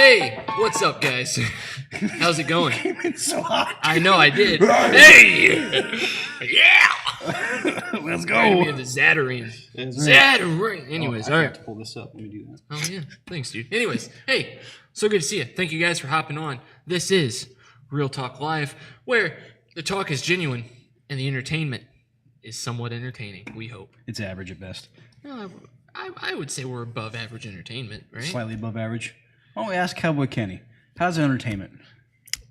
Hey, what's up, guys? How's it going? Came in so hot. I know I did. Hey! Yeah! Let's Reminded me go. of the Zatarain. That's Zatarain! Anyways, I all have right. to pull this up. Let me do that. Oh, yeah. Thanks, dude. Anyways, hey, so good to see you. Thank you guys for hopping on. This is Real Talk Live, where the talk is genuine and the entertainment is somewhat entertaining, we hope. It's average at best. Well, I would say we're above average entertainment, right? Slightly above average. Oh, ask Cowboy Kenny. How's the entertainment?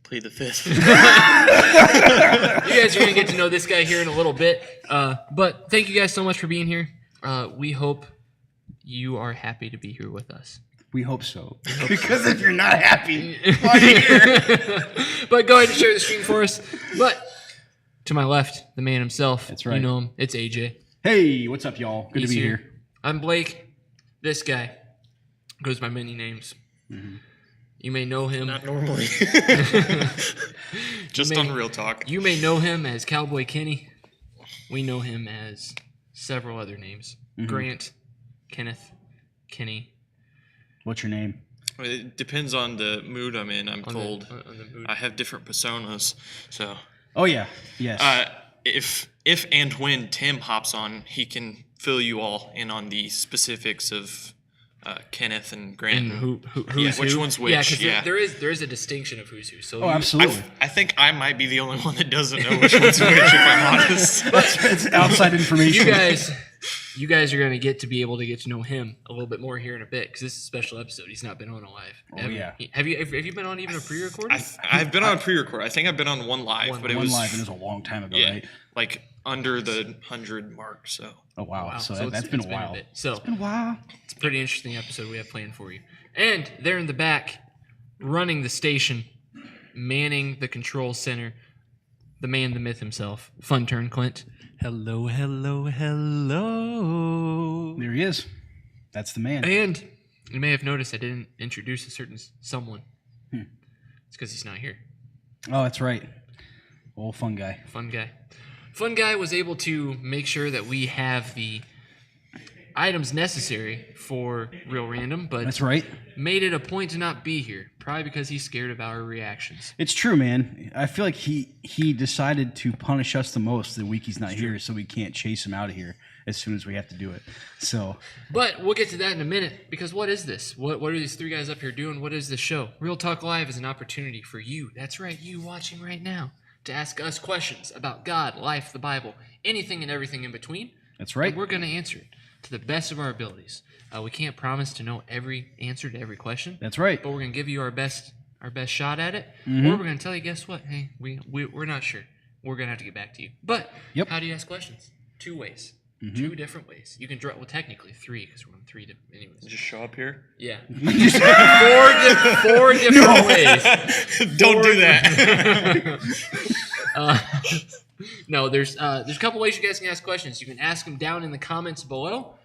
Plead the fifth. You guys are going to get to know this guy here in a little bit. But thank you guys so much for being here. We hope you are happy to be here with us. We hope so. Because if you're not happy, why are you here? But go ahead and share the screen for us. But to my left, the man himself. That's right. You know him. It's AJ. Hey, what's up, y'all? Good He's to be here. I'm Blake. This guy goes by many names. Mm-hmm. You may know him. Not normally. Just on Real Talk. You may know him as Cowboy Kenny. We know him as several other names. Mm-hmm. Grant, Kenneth, Kenny. What's your name? It depends on the mood I'm in, I'm told. On the mood. I have different personas. So Oh, yeah. Yes. if and when Tim hops on, he can fill you all in on the specifics of Kenneth and Grant. And who's which who? one's which, Yeah, because yeah. there is a distinction of who's who. So oh, absolutely. I think I might be the only one that doesn't know which one's which, if I'm honest. It's outside information. you guys are going to get to know him a little bit more here in a bit because this is a special episode. He's not been on a live. Oh, yeah. Have you been on even a pre-recording? I've been on a pre-record. I think I've been on one live, but it One was live, and it was a long time ago, yeah, right? like under the 100 mark. So Oh, wow. Wow. So, So that's it's been a been a while. bit. So- it's been a while. It's a pretty interesting episode we have planned for you. And there in the back, running the station, manning the control center, the man, the myth himself, Fun Turn Clint. Hello, hello, hello. There he is. That's the man. And you may have noticed I didn't introduce a certain someone. It's because he's not here. Oh, that's right. Old fun guy. Fun guy. Fun guy was able to make sure that we have the items necessary for Real Random, but That's right. made it a point to not be here, probably because he's scared of our reactions. It's true, man. I feel like he decided to punish us the most the week he's not here, so we can't chase him out of here as soon as we have to do it. So But we'll get to that in a minute, because what is this? What are these three guys up here doing? What is this show? Real Talk Live is an opportunity for you, that's right, you watching right now, to ask us questions about God, life, the Bible, anything and everything in between. that's right. And we're going to answer it to the best of our abilities. We can't promise to know every answer to every question, That's right. but we're going to give you our best shot at it. Mm-hmm. Or we're going to tell you, guess what? Hey, we're not sure. We're going to have to get back to you. But Yep. how do you ask questions? Two ways. Mm-hmm. Two different ways. You can draw, well, technically three, because we're on three different, anyways. just show up here. Yeah. four different ways. Don't do that. No, there's a couple ways you guys can ask questions. You can ask them down in the comments below,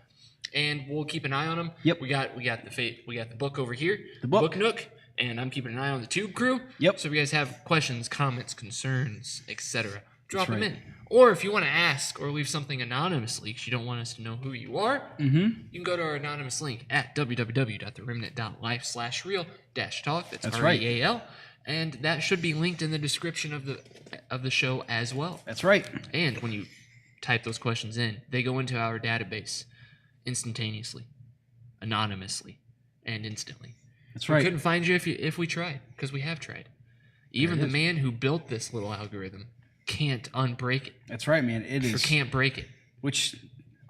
and we'll keep an eye on them. Yep. We got the book over here, The book. Nook, and I'm keeping an eye on the Tube crew. Yep. So if you guys have questions, comments, concerns, etc., drop them right. in. Or if you want to ask or leave something anonymously because you don't want us to know who you are, you can go to our anonymous link at www.theremnant.life/real-talk. That's right. REAL. And that should be linked in the description of the show as well. That's right. And when you type those questions in, they go into our database instantaneously, anonymously, and instantly. That's We right. couldn't find you if we tried, because we have tried. Even it the is. man who built this little algorithm can't unbreak it. That's right, man. It Or is. can't break it. Which,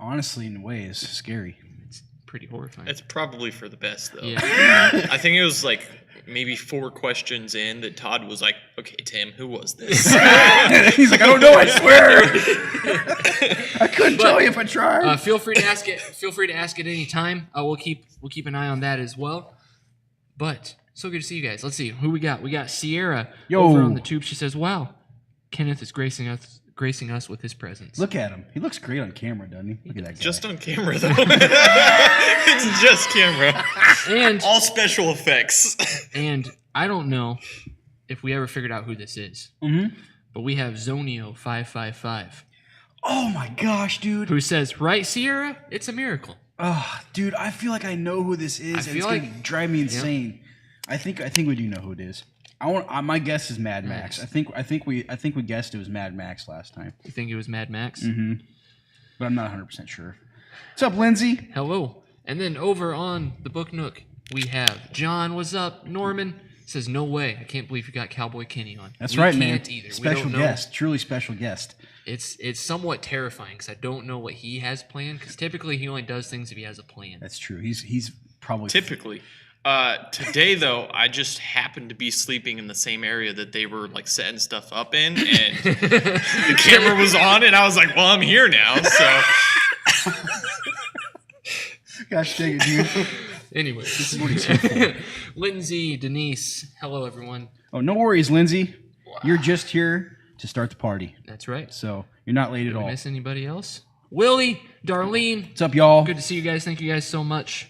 honestly, in a way, is scary. It's pretty horrifying. It's probably for the best, though. Yeah. I think it was like maybe 4 questions in that Todd was like, okay, Tim, who was this? He's like, I don't know. I swear. I couldn't tell you if I tried. Feel free to ask it. Feel free to ask it any time. We'll keep an eye on that as well. But so good to see you guys. Let's see who we got. We got Sierra Yo. over on the tube. She says, "Wow, Kenneth is gracing us with his presence." Look at him. He looks great on camera, doesn't he? Look at that guy. Just on camera, though. It's just camera. and All special effects. and I don't know if we ever figured out who this is, but we have Zonio555 Oh my gosh, dude. who says, "Right, Sierra? It's a miracle." Oh, dude, I feel like I know who this is, and feel it's gonna like- drive me insane. I think we do know who it is. My guess is Mad Max. Nice. I think we guessed it was Mad Max last time, You think it was Mad Max? but I'm not 100% sure. What's up, Lindsay? Hello. And then over on the Book Nook, we have John. What's up? Norman says, no way. I can't believe you got Cowboy Kenny on. That's We right, man. can't either. We Special don't know. guest, truly special guest. It's somewhat terrifying because I don't know what he has planned. Because typically he only does things if he has a plan. That's true. He's probably Typically. Today, though, I just happened to be sleeping in the same area that they were like setting stuff up in, and the camera was on, and I was like, "Well, I'm here now." So Gosh dang it, dude. Anyway, This is what he's here for. Lindsay, Denise, hello everyone. Oh, no worries, Lindsay. You're just here to start the party, That's right. so you're not late at Did we all. miss anybody else? Willie, Darlene, What's up, y'all? good to see you guys. Thank you guys so much.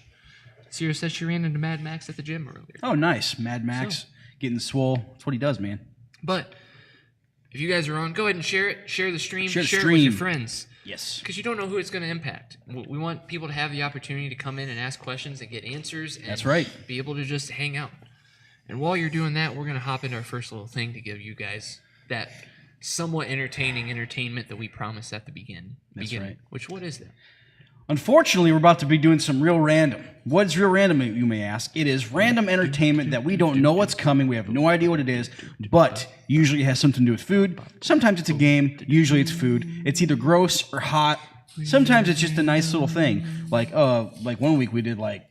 Sierra said she ran into Mad Max at the gym earlier. Oh, nice. Mad Max getting swole. That's what he does, man. But if you guys are on, go ahead and share it. Share the stream. Share the it with your stream. friends. Yes. Because you don't know who it's going to impact. We want people to have the opportunity to come in and ask questions and get answers. And That's right. Be able to just hang out. And while you're doing that, we're going to hop into our first little thing to give you guys that somewhat entertaining entertainment that we promised at the beginning. That's right. Which, what is that? Unfortunately, we're about to be doing some real random. What's real random, you may ask? It is random entertainment that we don't know what's coming. We have no idea what it is, but usually it has something to do with food. Sometimes it's a game. Usually it's food. It's either gross or hot. Sometimes it's just a nice little thing. Like 1 week we did like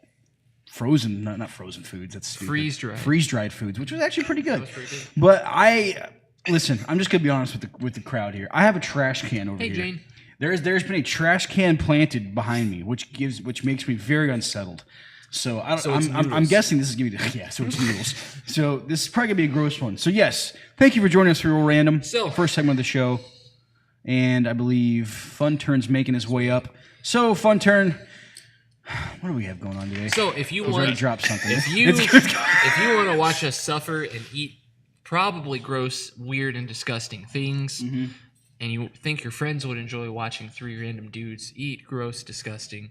frozen, not frozen foods. That's stupid. Freeze-dried foods, which was actually pretty good. pretty good. But listen, I'm just gonna be honest with the crowd here. I have a trash can over Hey, here. Jane. There's been a trash can planted behind me, which makes me very unsettled. So I'm noodles. guessing this is gonna be so it's noodles. So this is probably gonna be a gross one. So yes, thank you for joining us for Real Random. So- First segment of the show, and I believe Fun Turn's making his way up. So Fun Turn, what do we have going on today? So if you I was already want, dropped something. if you It's good. if you want to watch us suffer and eat probably gross, weird, and disgusting things, and you think your friends would enjoy watching three random dudes eat gross, disgusting,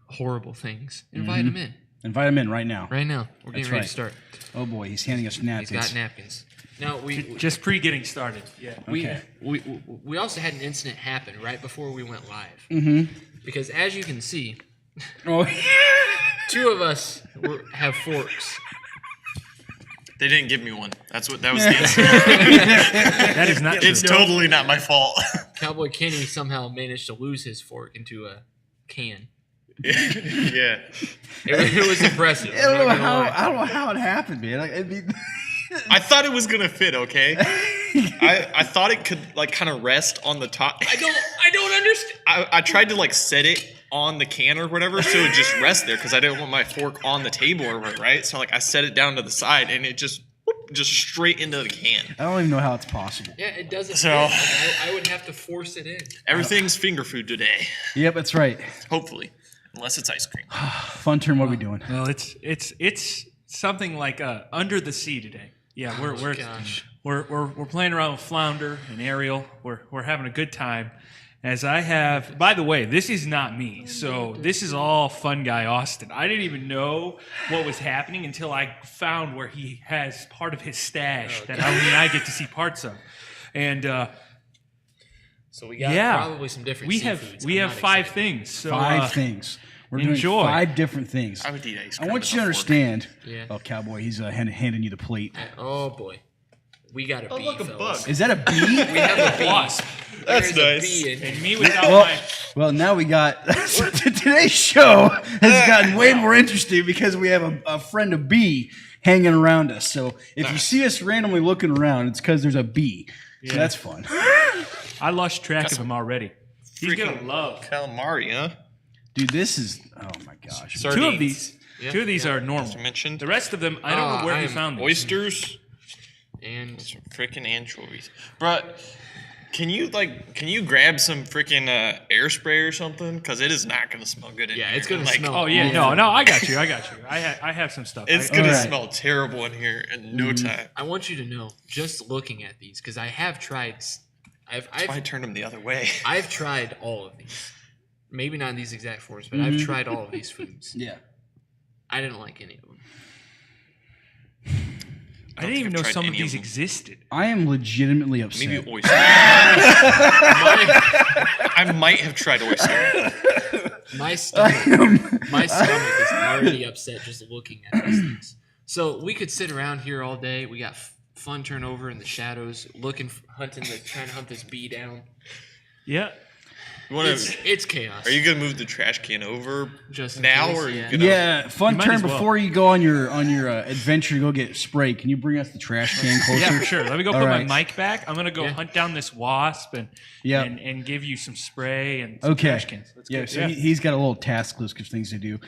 horrible things, invite them in Invite him in right now. right now. We're getting That's ready right. to start. Oh boy, he's handing us He's napkins. got napkins. Now Just getting started. Yeah. Okay. we also had an incident happen right before we went live. Because as you can see, Oh, two of us have forks. they didn't give me one. That was the answer. That is not true. It's totally not my fault. Cowboy Kenny somehow managed to lose his fork into a can. Yeah. It was impressive. I don't know I'm not gonna lie. I don't know how it happened, man. I thought it was gonna fit. Okay. I thought it could like kind of rest on the top. I don't understand. I tried to like set it on the can or whatever so it would just rest there because I didn't want my fork on the table or right. So like I set it down to the side and it just straight into the can. I don't even know how it's possible. Yeah, it doesn't. So- fit. Like, I would have to force it in. Everything's finger food today. Yep, that's right. Hopefully. Unless it's ice cream. Fun Turn, what are we doing? Well, it's something like Under the Sea today. Yeah, Gosh. we're playing around with Flounder and Ariel. We're having a good time. As I have, by the way, this is not me. So this is all Fun Guy Austin. I didn't even know what was happening until I found where he has part of his stash that only I get to see parts of. And So we got yeah, probably some different we seafoods. have I'm not 5 excited. things. So, Five things. We're enjoy. doing 5 different things. I would eat ice I cream. want with you to a fork. understand. Yeah. Oh, Cowboy, he's handing you the plate. Oh boy, we got a bee, look, a fellas. bug. Is that a bee? We have a bee. Wasp. That's There's nice. A bee in here. And me without Well, my well, now we got today's show has gotten way more interesting because we have a friend of bee hanging around us. So if you see us randomly looking around, it's because there's a bee. So that's fun. I lost track of him already. He's gonna freaking love. Calamari, huh? Dude, this is oh my gosh. Two of these. Yeah, Two of these are normal. As I mentioned. The rest of them, I don't know where I we am found them. Oysters. And Some freaking anchovies. Bruh, can you grab some freaking air spray or something? Because it is not going to smell good in here. yeah, it's gonna Like, smell. Oh yeah, no, I got you. I have some stuff. It's I- going to Alright. smell terrible in here in no time. I want you to know, just looking at these, because I have tried. That's why I turned them the other way. I've tried all of these. Maybe not in these exact forms, but I've tried all of these foods. Yeah. I didn't like any of them. I didn't even know I've tried some of any these them. existed. I am legitimately upset. Maybe oyster. I might have tried oyster. My stomach is already upset just looking at these things. So we could sit around here all day. We got fun turnover in the shadows, trying to hunt this bee down. Yeah. You wanna, It's chaos. are you gonna move the trash can over Just in now, case, or are you yeah. gonna? Yeah, fun You might turn as well. before you go on your adventure to go get spray. Can you bring us the trash can closer? Yeah, for sure. Let me go All put right. my mic back. I'm gonna go Yeah. hunt down this wasp and Yep. and give you some spray and some Okay. trash cans. Let's Yeah, go. so he's got a little task list of things to do.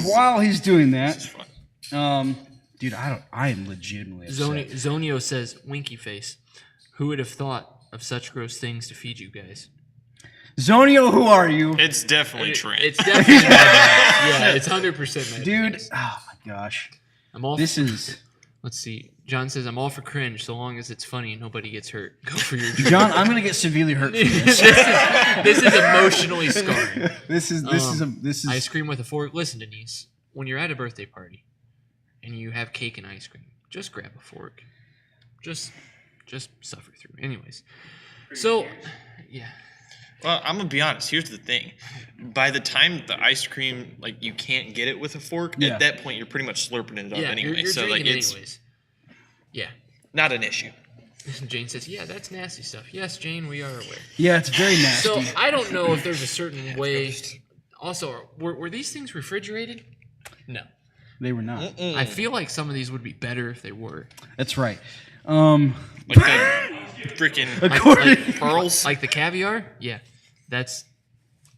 While he's doing This is that, fun. dude, I am legitimately upset. Zonio says, "Winky face. Who would have thought of such gross things to feed you guys?" Zonio, who are you? It's definitely Trent. It's definitely Mad Max. Yeah, it's 100% Mad Dude, Max. oh my gosh. I'm all. This is Let's see. John says, "I'm all for cringe, so long as it's funny and nobody gets hurt. Go for your dream." John, I'm gonna get severely hurt for this. this is emotionally scarring. This is Ice cream with a fork. Listen, Denise, when you're at a birthday party and you have cake and ice cream, just grab a fork. Just suffer through. Anyways, so yeah, Well, I'm gonna be honest. Here's the thing: by the time the ice cream, like, you can't get it with a fork, Yeah. at that point you're pretty much slurping it up yeah, anyway. you're So like, drinking it's anyways. Yeah. not an issue. Jane says, "Yeah, that's nasty stuff." Yes, Jane, we are aware. yeah, it's very nasty. So I don't know if there's a certain way. Also, were these things refrigerated? No. They were not. I feel like some of these would be better if they were. That's right. Like the freaking According- pearls. Like the caviar? Yeah. That's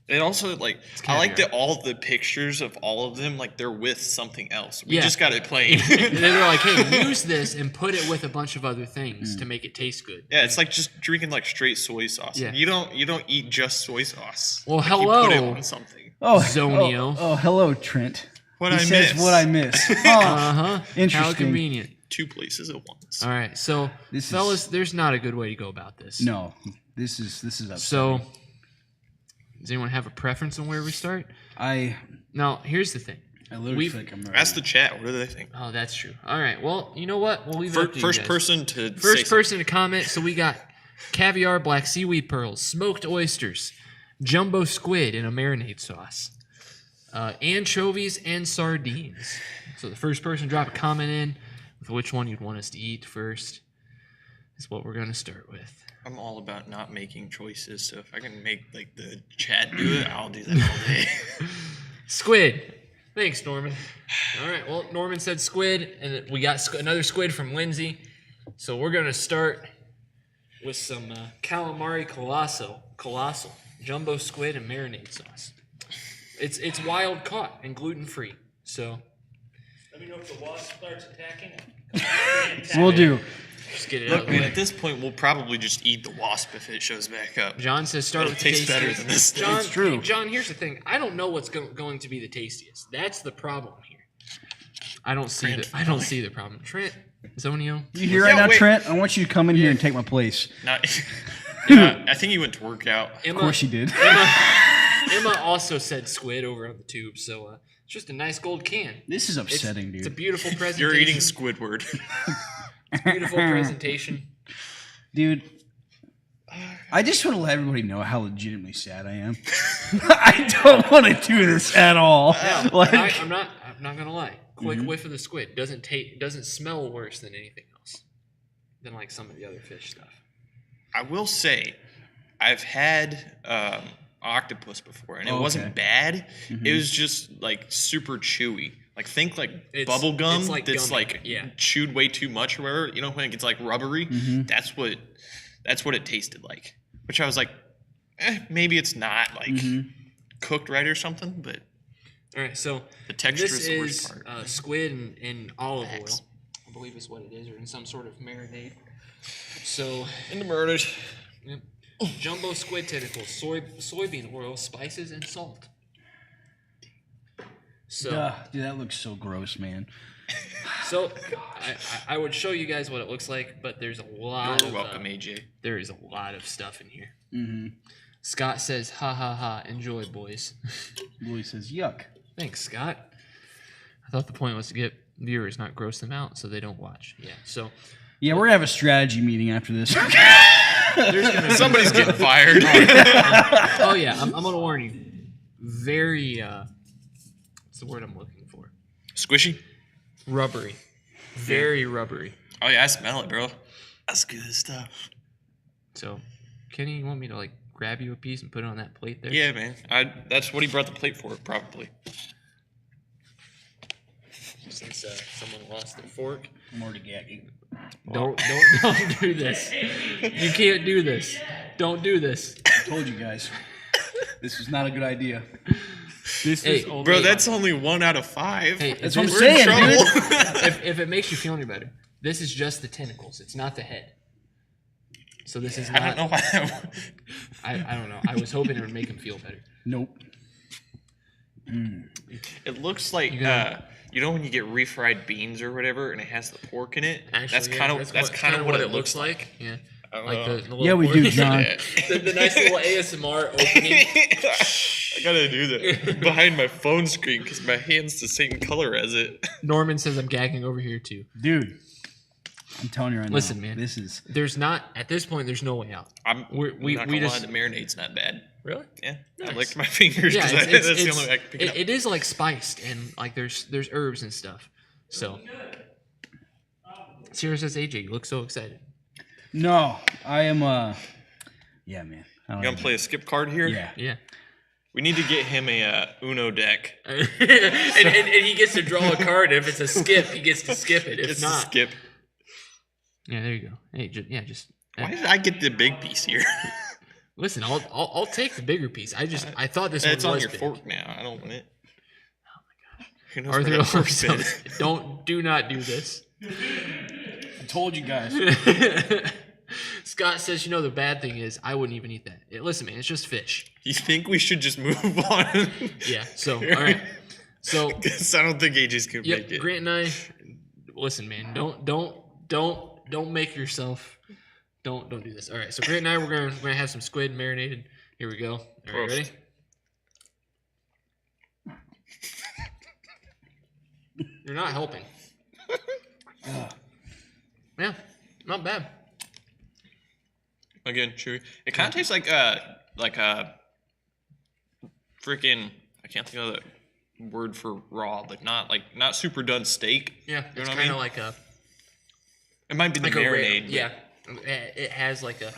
And also, like, I like caviar. that all of the pictures of all of them, like, they're with something else. We Yeah. just got it plain. and they're like, hey, use this and put it with a bunch of other things to make it taste good. Yeah, it's like just drinking like straight soy sauce. Yeah. You don't eat just soy sauce. Well, Like, hello. You put it on something. Oh, Zonio. Oh, hello, Trent. What He I says miss. what I miss. Oh, Uh-huh. How interesting. convenient. Two places at once. All right. So, This is- fellas, there's not a good way to go about this. No, this is upsetting. So, does anyone have a preference on where we start? I Now, here's the thing. literally We've- feel like I'm ready. Ask the chat. What do they think? Oh, that's true. All right. Well, you know what? We'll leave it up to you First guys. person to First say person to comment. So we got caviar, black seaweed pearls, smoked oysters, jumbo squid in a marinade sauce, anchovies, and sardines. So the first person to drop a comment in with which one you'd want us to eat first is what we're going to start with. I'm all about not making choices, so if I can make like the chat do it, I'll do that all day. Squid. Thanks, Norman. All right. Well, Norman said squid, and we got another squid from Lindsay. So we're going to start with some calamari colossal jumbo squid and marinade sauce. It's wild caught and gluten free. So Let me know if the wasp starts attacking. We'll do. just get it out Look, of the man, way. at this point, we'll probably just eat the wasp if it shows back up. John says start It'll with the taste better tastiest. than this. John, It's true. hey, John, here's the thing. I don't know what's going to be the tastiest. That's the problem here. I don't see the problem. Trent, Zonio. You hear Yeah, right now, wait. Trent? I want you to come in here and take my place. Not, yeah, I think he went to work out. Emma, Of course you did. Emma also said squid over on the tube, so it's just a nice gold can. This is It's, upsetting, it's a dude. beautiful presentation. You're eating Squidward. Beautiful presentation. Dude, I just want to let everybody know how legitimately sad I am. I don't want to do this at all. Like, I'm not gonna lie. Quick whiff of the squid doesn't smell worse than anything else, than like some of the other fish stuff. I will say, I've had octopus before, and it Okay. wasn't bad. It was just like super chewy. Like think like It's- bubble gum it's like that's gummy, like yeah. chewed way too much or whatever. You know when it gets like rubbery. That's what it tasted like. Which I was like, maybe it's not like cooked right or something, but All right, so the texture this is the worst is part. squid in olive Facts. oil, I believe is what it is, or in some sort of marinade. So In the murders. yep. Jumbo squid tentacles, soybean oil, spices, and salt. So, dude, that looks so gross, man. so I would show you guys what it looks like, but there's a lot You're of welcome, AJ. there is a lot of stuff in here. Mm-hmm. Scott says, "Ha ha ha! Enjoy, boys." Louis says, yuck. Thanks, Scott. I thought the point was to get viewers, not gross them out so they don't watch. Yeah. So Yeah, we're gonna have a strategy meeting after this. there's gonna be Somebody's getting fired. Oh yeah, I'm gonna warn you. Very what's the word I'm looking for? Squishy. Rubbery. Very rubbery. Oh yeah, I smell it, bro. That's good stuff. So, Kenny, you want me to like grab you a piece and put it on that plate there? Yeah, man. That's what he brought the plate for, probably. Since someone lost their fork. I'm already gagging. Don't do this. You can't do this. Don't do this. I told you guys. This is not a good idea. This Hey, is only Bro, that's only 1 out of 5. Hey, That's if what I'm it- saying, trouble. dude. if it makes you feel any better, this is just the tentacles. It's not the head. So this is I not. don't know why. I don't know. I was hoping it would make him feel better. Nope. It looks like gonna- you know when you get refried beans or whatever, and it has the pork in it. Actually, that's kind of what it looks like. Yeah. don't Like know. the little Yeah, we pork- do, John. the nice little ASMR opening. I gotta do that behind my phone screen because my hand's the same color as it. Norman says I'm gagging over here too. Dude, I'm telling you right Listen, now. man. This is. There's not at this point. There's no way out. We not not we gonna just- lie, the marinade's not bad. Really? Yeah, I Nice. licked my fingers Yeah, because it's, that's the only way I can pick it up. it is like spiced and like there's herbs and stuff. So Sierra says, AJ, you look so excited. No, I am. Yeah, man. I don't You gonna know. play a skip card here? Yeah. Yeah. We need to get him a Uno deck. and he gets to draw a card. If it's a skip, he gets to skip it. If It's not, a skip. yeah, there you go. Hey, just Why did I get the big piece here? listen. I'll take the bigger piece. I thought this It's one on was your big. fork now. I don't want it. Oh my gosh. Who knows Arthur where that fork says, is? do not do this. I told you guys. Scott says, the bad thing is I wouldn't even eat that. Listen, man, it's just fish. You think we should just move on? Yeah. So all right. So 'Cause I don't think AJ's gonna yep, make it. Grant and I. Listen, man, don't make yourself. Don't do this. All right. So Grant and I we're gonna have some squid marinated. Here we go. All right, Gross. ready? You're not helping. Yeah, not bad. Again, chewy. It kind of tastes like freaking. I can't think of the word for raw, but not super done steak. Yeah, You know it's what I kind of mean? like a It might be the like a rare. marinade. but- Yeah, it has like a.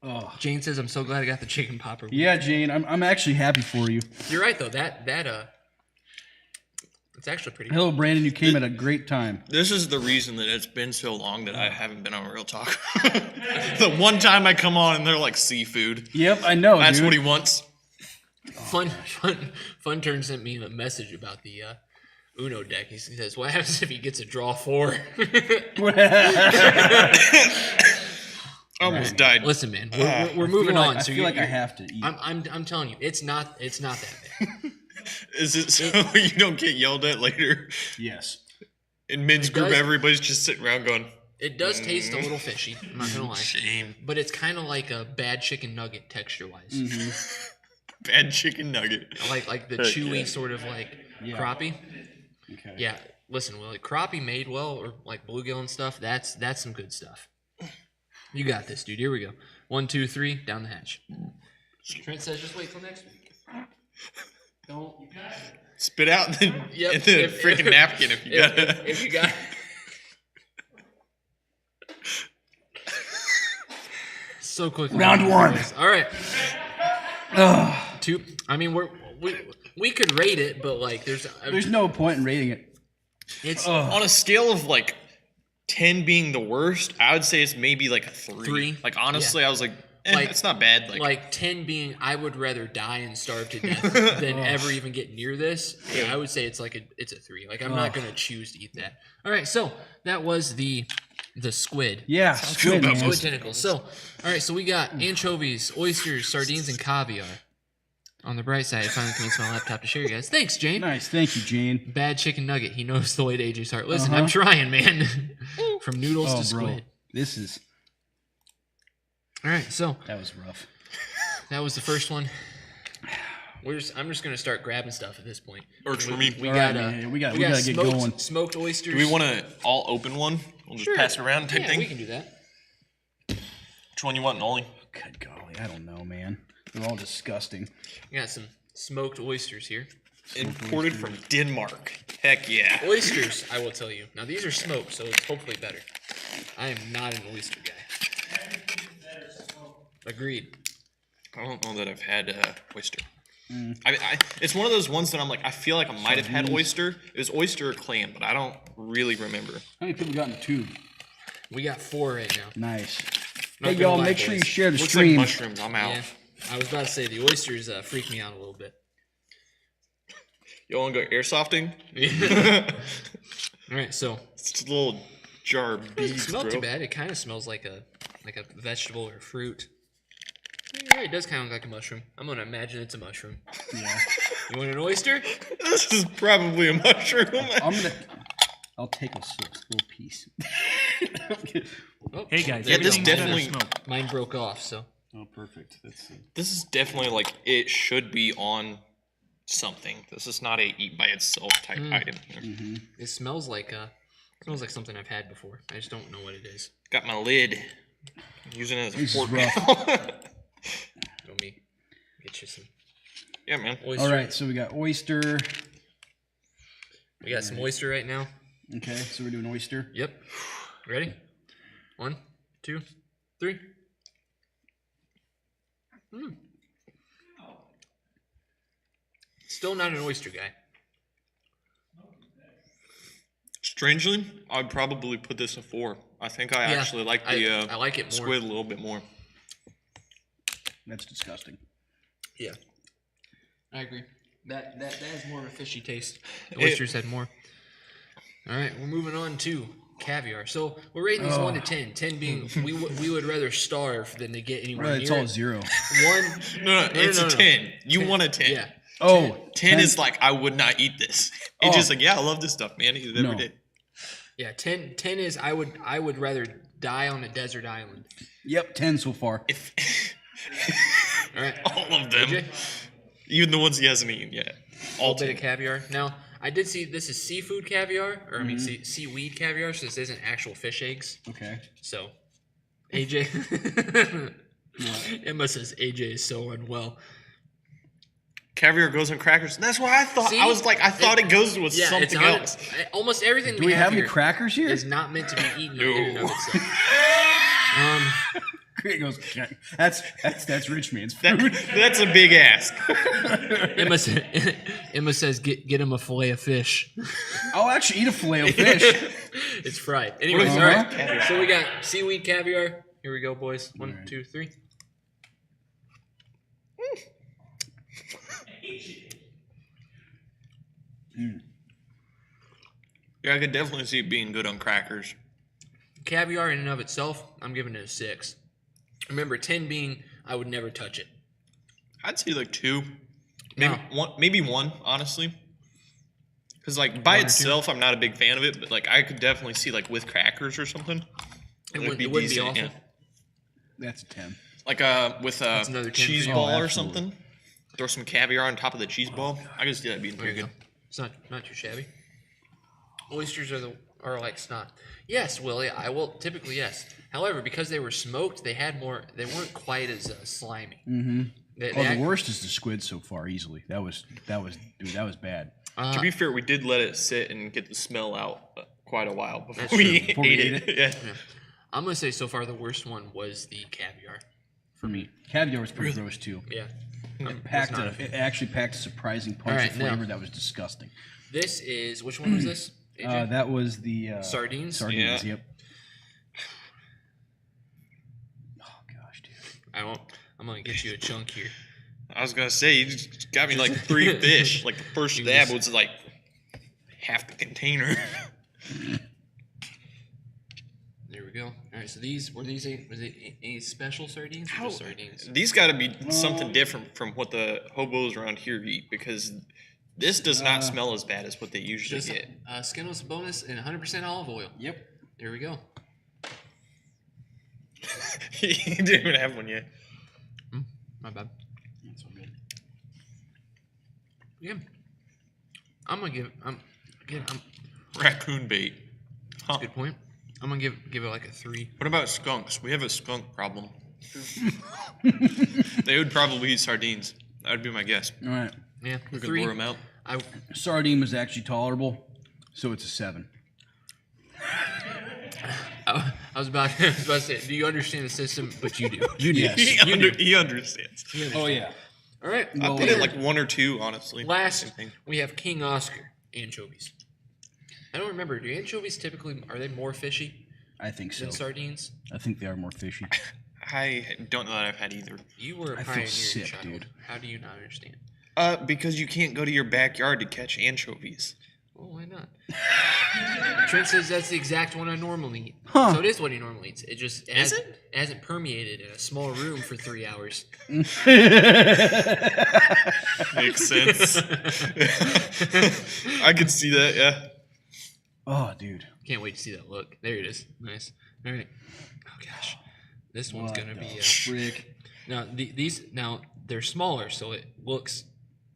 Oh. Jane says, "I'm so glad I got the chicken popper." Yeah, Jane, I'm actually happy for you. You're right though. That it's actually pretty. Hello, Brandon. You came at a great time. This is the reason that it's been so long that I haven't been on Real Talk. The one time I come on and they're like seafood. Yep, I know. That's dude. what he wants. Fun turn sent me a message about the Uno deck. He says, "What happens if he gets a draw 4?" I almost died. Listen, man, we're moving on. I So feel like I you're- have to eat. I'm telling you, it's not that bad. Is it so you don't get yelled at later? Yes. In men's It group, does. everybody's just sitting around going, It does taste a little fishy. I'm not gonna lie, shame. but it's kind of like a bad chicken nugget texture wise, Bad chicken nugget. like the Okay. chewy sort of like Yeah. crappie. Okay. Yeah, listen, well, like crappie made well or like bluegill and stuff. That's some good stuff. You got this, dude. Here we go. 1, 2, 3, down the hatch. Trent says, just wait till next week. Don't. You got it. Spit out the, Yep, in the if- freaking napkin if you got it. If you got. So quickly. Round one. All right. Ugh. Two. I mean, we could rate it, but like, there's No point in rating it. it's On a scale of like 10 being the worst, I would say it's maybe like a 3. 3? Like honestly, I was like, Like- it's not bad. like 10 being I would rather die and starve to death than ever even get near this. Yeah, I would say it's a 3. Like I'm not gonna choose to eat that. All right, so that was the squid. Yeah. good Squid, about man. Squid tentacles. So, all right, so we got anchovies, oysters, sardines, and caviar. On the bright side, I finally convinced my laptop to share you guys. Thanks, Jane. Nice. Thank you, Jane. Bad chicken nugget. He knows the way to AJ's heart. Listen, I'm trying, man. From noodles Oh, to bro. squid. This is. All right, so That was rough. that was the first one. I'm just gonna start grabbing stuff at this point. Works for me. We All got right, man, we gotta get smoked, going. Smoked oysters. Do we want to all open one? We'll just Sure. pass it around type Yeah, thing. we can do that. Which one you want, Nolly? Good golly, I don't know, man. They're all disgusting. We got some smoked oysters here. Imported from Denmark. Heck yeah. Oysters, I will tell you. Now these are smoked, so it's hopefully better. I am not an oyster guy. Agreed. I don't know that I've had oyster. It's one of those ones that I'm like, I feel like I might have had oyster. It was oyster or clam, but I don't really remember. How many people got in the tube? We got 4 right now. Nice. Not Hey, gonna y'all, lie, make sure you boys. share the Looks like stream. mushrooms. I'm out. Yeah. I was about to say the oysters freak me out a little bit. You want to go airsofting? All right, so It's just a little jar of it doesn't beads, smell bro. too bad. It kind of smells like a vegetable or fruit. Yeah, it does kind of look like a mushroom. I'm gonna imagine it's a mushroom. Yeah. You want an oyster? This is probably a mushroom. I'll take a little piece. Oh, Hey guys, there we this go. definitely- smoke. Mine broke off, so Oh, perfect. That's This is definitely like it should be on something. This is not a eat by itself type item here. it smells like something I've had before. I just don't know what it is. Got my lid. I'm using it as a This is fork rough. now. Let me get you some Yeah, man. oyster. all right. So we got oyster. We got some oyster right now. Okay, so we're doing oyster. Yep. Ready? 1, 2, 3. Still not an oyster guy. Strangely, I'd probably put this a 4. I think I Yeah, actually like the I like it more. squid a little bit more. That's disgusting. Yeah. I agree. That has more of a fishy taste. The oysters had more. All right, we're moving on to caviar. So we're rating these 1 to 10. 10 being we would rather starve than to get anywhere Right, near it's all it. 0. 1. No, it's a 10. You want a 10. Yeah. Oh, 10 is like, I would not eat this. It's just like, yeah, I love this stuff, man. I eat it every No. day. Yeah. 10 is I would rather die on a desert island. Yep, 10 so far. If All right. all of them, AJ? even the ones he hasn't eaten yet. All Bit 10. of caviar. Now, I did see this is seafood caviar, or I mean seaweed caviar, so this isn't actual fish eggs. Okay. So, AJ, Emma says AJ is so unwell. Caviar goes on crackers. That's what I thought. See? I was like, I thought it goes with Yeah, it's something else. almost everything Do we have any here crackers here? is not meant to be eaten in and of No. itself. It goes, that's rich man's food. That's a big ask. Emma says get him a fillet of fish. I'll actually eat a filet of fish. It's fried. Anyways, Uh-huh. all right. So we got seaweed caviar. Here we go, boys. 1, 2, 3. Yeah, I could definitely see it being good on crackers. Caviar in and of itself, I'm giving it a 6. Remember, 10 being I would never touch it. I'd say like 2, maybe Wow. one, maybe 1, honestly. Because like by 1 or 2? itself, I'm not a big fan of it, but like I could definitely see like with crackers or something. It would wouldn't be decent, awful. yeah. That's a 10. Like with a another 10 cheese for you. ball Oh, or absolutely. something. Throw some caviar on top of the cheese ball. I can see that being There pretty you good. go. It's not too shabby. Oysters are like snot. Yes, Willie. I will typically yes. However, because they were smoked, they weren't quite as slimy. Mm-hmm. The worst is the squid so far, easily. That was bad. To be fair, we did let it sit and get the smell out quite a while before That's we, true. Before we ate ate it. Yeah. I'm gonna say so far the worst one was the caviar for me. Caviar was pretty gross too. Yeah. It actually packed a surprising punch Alright, of now- flavor that was disgusting. This is which one was this? AJ? That was the Sardines? Sardines, Yeah. yep. Oh gosh, dude. I'm gonna get you a chunk here. I was gonna say you just got me like 3 fish. Like the first You dab just- was like half the container. There we go. All right. So was it a special sardines? Or just sardines? These got to be something different from what the hobos around here eat because this does not smell as bad as what they usually Just get. skinless bonus and 100% olive oil. Yep. There we go. You didn't even have one yet. My bad. That's all good. Yeah. I'm gonna give. Raccoon bait. Huh. Good point. I'm gonna give it like a 3. What about skunks? We have a skunk problem. They would probably eat sardines. That would be my guess. All right. Yeah, We could 3. lure them out. Sardine was actually tolerable, so it's a 7. I was about to say, do you understand the system? But you do. You do. He understands. Oh yeah. All right. I put it like 1 or 2, honestly. Last, Same thing. we have King Oscar anchovies. I don't remember. Do anchovies typically are they more fishy I think so. than sardines? I think they are more fishy. I don't know that I've had either. You were a I feel pioneer, sick, child. dude. How do you not understand? Because you can't go to your backyard to catch anchovies. Well, why not? Trent says that's the exact one I normally eat. Huh. So it is what he normally eats. It just Is it? hasn't permeated in a small room for 3 hours. Makes sense. I could see that, yeah. Oh, dude. Can't wait to see that look. There it is. Nice. All right. Oh gosh, this one's What gonna be. the frick? Now these they're smaller, so it looks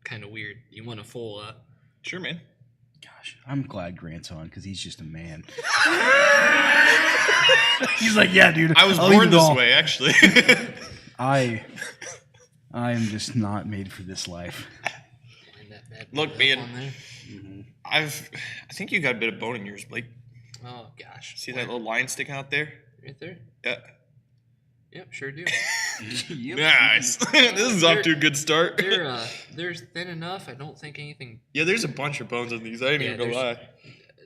kind of weird. You want a full. Sure, man. Gosh, I'm glad Grant's on because he's just a man. He's like, yeah, dude. I was I'll eat born it this all." way, actually. I am just not made for this life. Line that bad Look, boy man. up on there. I think you got a bit of bone in yours, Blake. Oh gosh. See that little line sticking out there? Right there. Yeah. Yep, sure do. Nice. This is off to a good start. They're thin enough. I don't think anything. Yeah, there's a bunch of bones in these. I ain't Yeah, even gonna lie.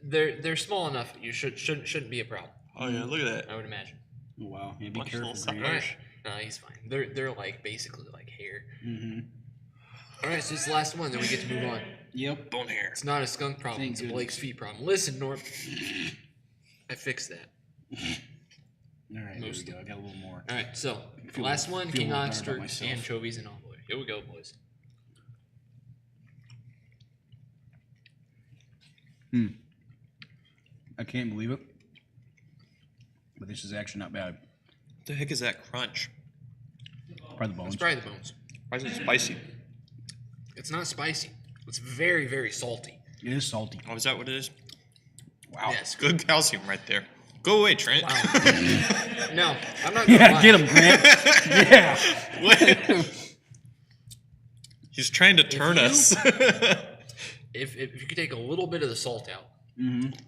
They're small enough. You shouldn't be a problem. Oh yeah, look at that. I would imagine. Wow. Yeah, be Bunch of careful. little Grant. All right. No, he's fine. They're like basically like hair. Mm-hmm. All right, so this is the last one. Then we get to move on. Yep. Bone hair. It's not a skunk problem. Thank It's a goodness. Blake's feet problem. Listen, Norm. I fixed that. All right, here we Most- go. I got a little more. All right, so Feel- last one: feel King a little better Oscar, about myself. anchovies, and envoy. Here we go, boys. I can't believe it. But this is actually not bad. What the heck is that crunch? Probably the bones. Let's try the bones. Why is it spicy? It's not spicy. It's very, very salty. It is salty. Oh, is that what it is? Wow. Yes. Good calcium right there. Go away, Trent. No, I'm not gonna Yeah, lie. get him, Grant. Yeah. What? He's trying to turn you- us. If you could take a little bit of the salt out,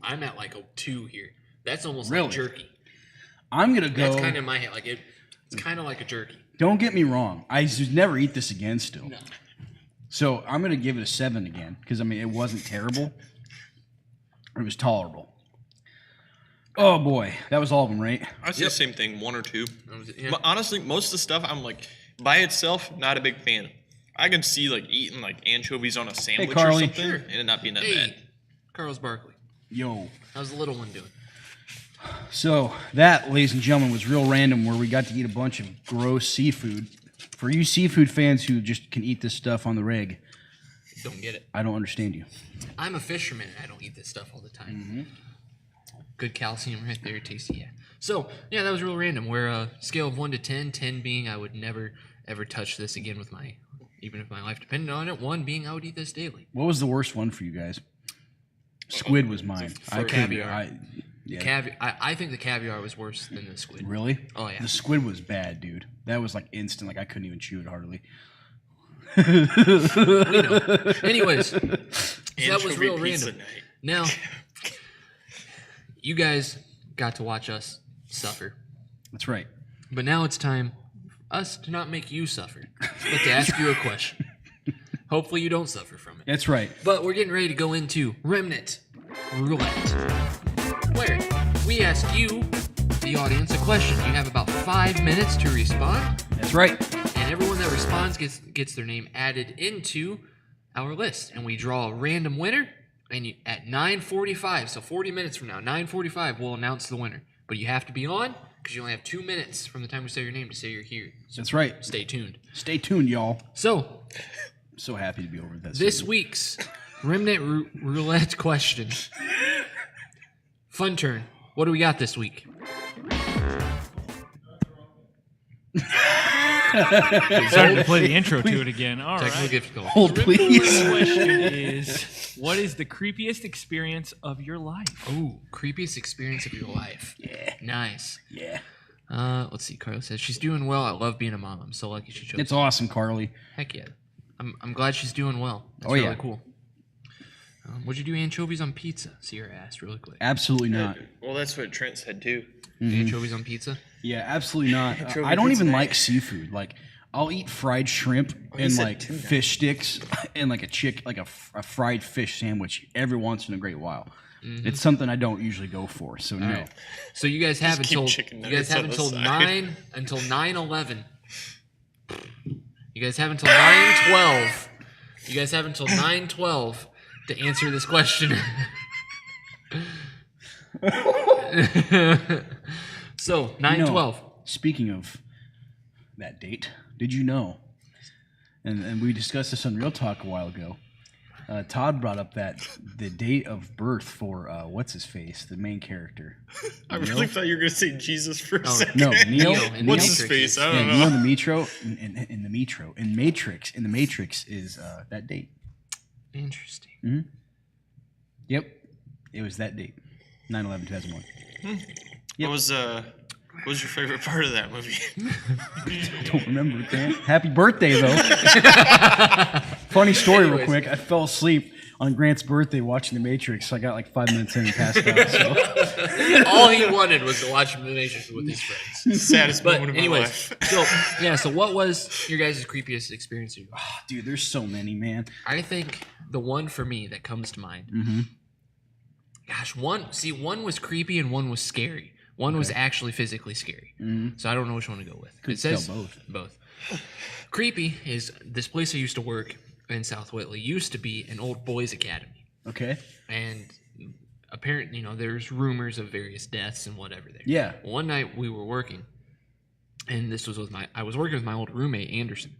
I'm at like a 2 here. That's almost Really? like jerky. I'm gonna go. That's kind of in my head. Like it's kind of like a jerky. Don't get me wrong. I should never eat this again. Still. No. So I'm gonna give it a 7 again because I mean it wasn't terrible. It was tolerable. Oh boy, that was all of them, right? I say the same thing, 1 or 2. Yeah. But honestly, most of the stuff I'm like, by itself, not a big fan. I can see like eating like anchovies on a sandwich or Carly. something, Sure. and it not being that Hey, bad. Carlos Barkley. Yo. How's the little one doing? So that, ladies and gentlemen, was real random. Where we got to eat a bunch of gross seafood. For you seafood fans who just can eat this stuff on the reg, Don't get it. I don't understand you. I'm a fisherman and I don't eat this stuff all the time. Good calcium right there, tasty. Yeah. So yeah, that was real random. We're scale of 1 to 10. 10 being I would never ever touch this again with even if my life depended on it. 1 being I would eat this daily. What was the worst one for you guys? Squid was mine. For caviar. Yeah. I think the caviar was worse than the squid. Really? Oh, yeah. The squid was bad, dude. That was like instant. Like I couldn't even chew it hardly. We know. Anyways, so that was Anchovy real pizza random. night. Now, you guys got to watch us suffer. That's right. But now it's time for us to not make you suffer, but to ask you a question. Hopefully you don't suffer from it. That's right. But we're getting ready to go into Remnant Roulette, where we ask you, the audience, a question. You have about 5 minutes to respond, That's right. and everyone that responds gets their name added into our list, and we draw a random winner. And at 9:45, so 40 minutes from now, 9:45, we'll announce the winner. But you have to be on because you only have 2 minutes from the time we say your name to say you're here. That's right. Stay tuned. Stay tuned, y'all. So I'm so happy to be over that. this segment. week's Remnant Roulette question. Fun turn. What do we got this week? Starting to play the intro to it again. All Technical right. difficulty. Hold, please. The question is, what is the creepiest experience of your life? Ooh, creepiest experience of your life. Yeah. Nice. Yeah. Let's see. Carla says she's doing well. I love being a mom. I'm so lucky she chose. It's awesome, Carly. Heck yeah. I'm glad she's doing well. That's Oh, really yeah. cool. Would you do anchovies on pizza? Sierra asked really quick. Absolutely not. Well, that's what Trent said too. Anchovies on pizza? Yeah, absolutely not. Anchovy I don't pizza even night. like seafood. Like, I'll eat fried shrimp you and said like tuna. fish sticks and like a fried fish sandwich every once in a great while. It's something I don't usually go for. So no. right. So you guys have keep until chicken you guys nuggets have on the until side. 9/11. You guys have until 9/12. You guys have until 9/12 to answer this question. So 9/12. Speaking of that date, did you know? And we discussed this on Real Talk a while ago. Todd brought up that the date of birth for what's his face, the main character. I really thought you were gonna say Jesus for a second. No, Neo. Neo in the What's his Matrix. face? I Yeah, don't Neo know. in the Metro, in the Matrix is that date. Interesting. Yep, it was that date, 9/11/2001. What was your favorite part of that movie? I don't remember, Grant. Happy birthday, though. Funny story, real Anyways. quick. I fell asleep on Grant's birthday watching The Matrix. So I got like 5 minutes in and passed out. So. All he wanted was to watch The Matrix with his friends. Saddest But moment of my anyways, life. so yeah. So what was your guys' creepiest experience? Of your life? Dude, there's so many, man. I think the one for me that comes to mind. Gosh, one was creepy and one was scary. One was actually physically scary. So I don't know which one to go with. It says tell both. Both. Creepy is this place I used to work in South Whitley used to be an old boys' academy, Okay. and apparently, there's rumors of various deaths and whatever there. Yeah. One night we were working, and this was I was working with my old roommate Anderson.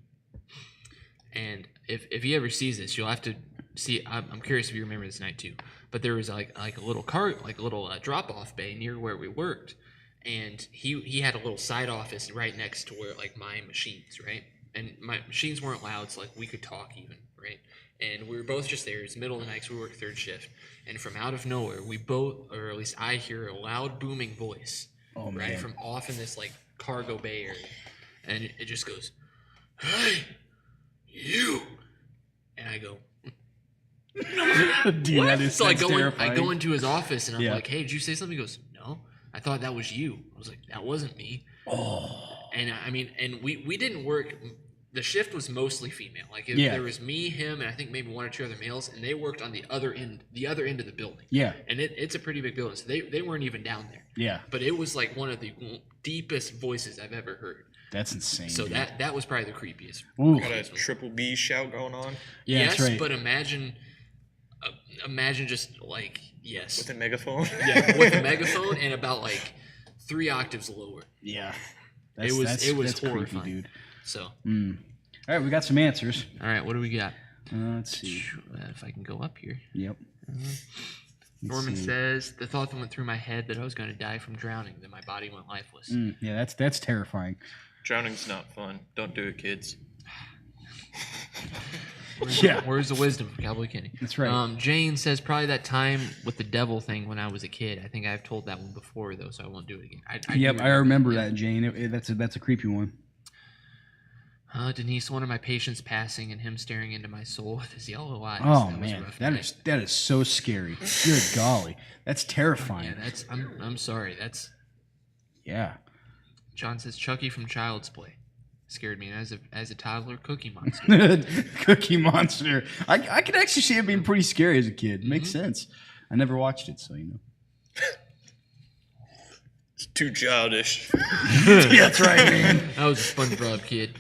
And if he ever sees this, you'll have to see. I'm curious if you remember this night too. But there was like a little drop off bay near where we worked, and he had a little side office right next to where like my machines, right? And my machines weren't loud, so like we could talk even, right? And we were both just there. It's middle of the night, so we worked third shift. And from out of nowhere, we both, or at least I hear a loud booming voice, Oh, right man. from off in this like cargo bay area, and it just goes, "Hey, you!" And I go, Dude, "What?" that is So I that's go terrifying. into his office, and I'm Yeah. like, "Hey, did you say something?" He goes, "No, I thought that was you." I was like, "That wasn't me." And I mean, and we didn't work. The shift was mostly female. Like Yeah. there was me, him, and I think maybe one or two other males, and they worked on the other end of the building. Yeah. And it's a pretty big building, so they weren't even down there. Yeah. But it was like one of the deepest voices I've ever heard. That's insane. So dude. that was probably the creepiest. Ooh. Got a triple B shout going on Yeah, yes, that's right. but imagine just like yes, with a megaphone. yeah, with a megaphone and about like 3 octaves lower. Yeah. It was that's horrifying, creepy, dude. So All right, we got some answers. all right, what do we got? Let's see. If I can go up here. Yep. Norman says the thought that went through my head that I was going to die from drowning, that my body went lifeless. Yeah, that's terrifying. Drowning's not fun. Don't do it, kids. Yeah. Where's the wisdom from Cowboy Kenny? That's right. Jane says probably that time with the devil thing when I was a kid. I think I've told that one before though, so I won't do it again. Yep, do I remember that, Jane. That's a creepy one. Denise, one of my patients passing and him staring into my soul with his yellow eyes. Oh That was a man, rough that night. is so scary. Good golly, that's terrifying. Yeah, that's. I'm sorry. That's. Yeah. John says Chucky from Child's Play scared me as a toddler. Cookie Monster. Cookie Monster. I could actually see it being pretty scary as a kid. Makes sense. I never watched it, so you know. It's too childish. That's right, man. I was a SpongeBob kid.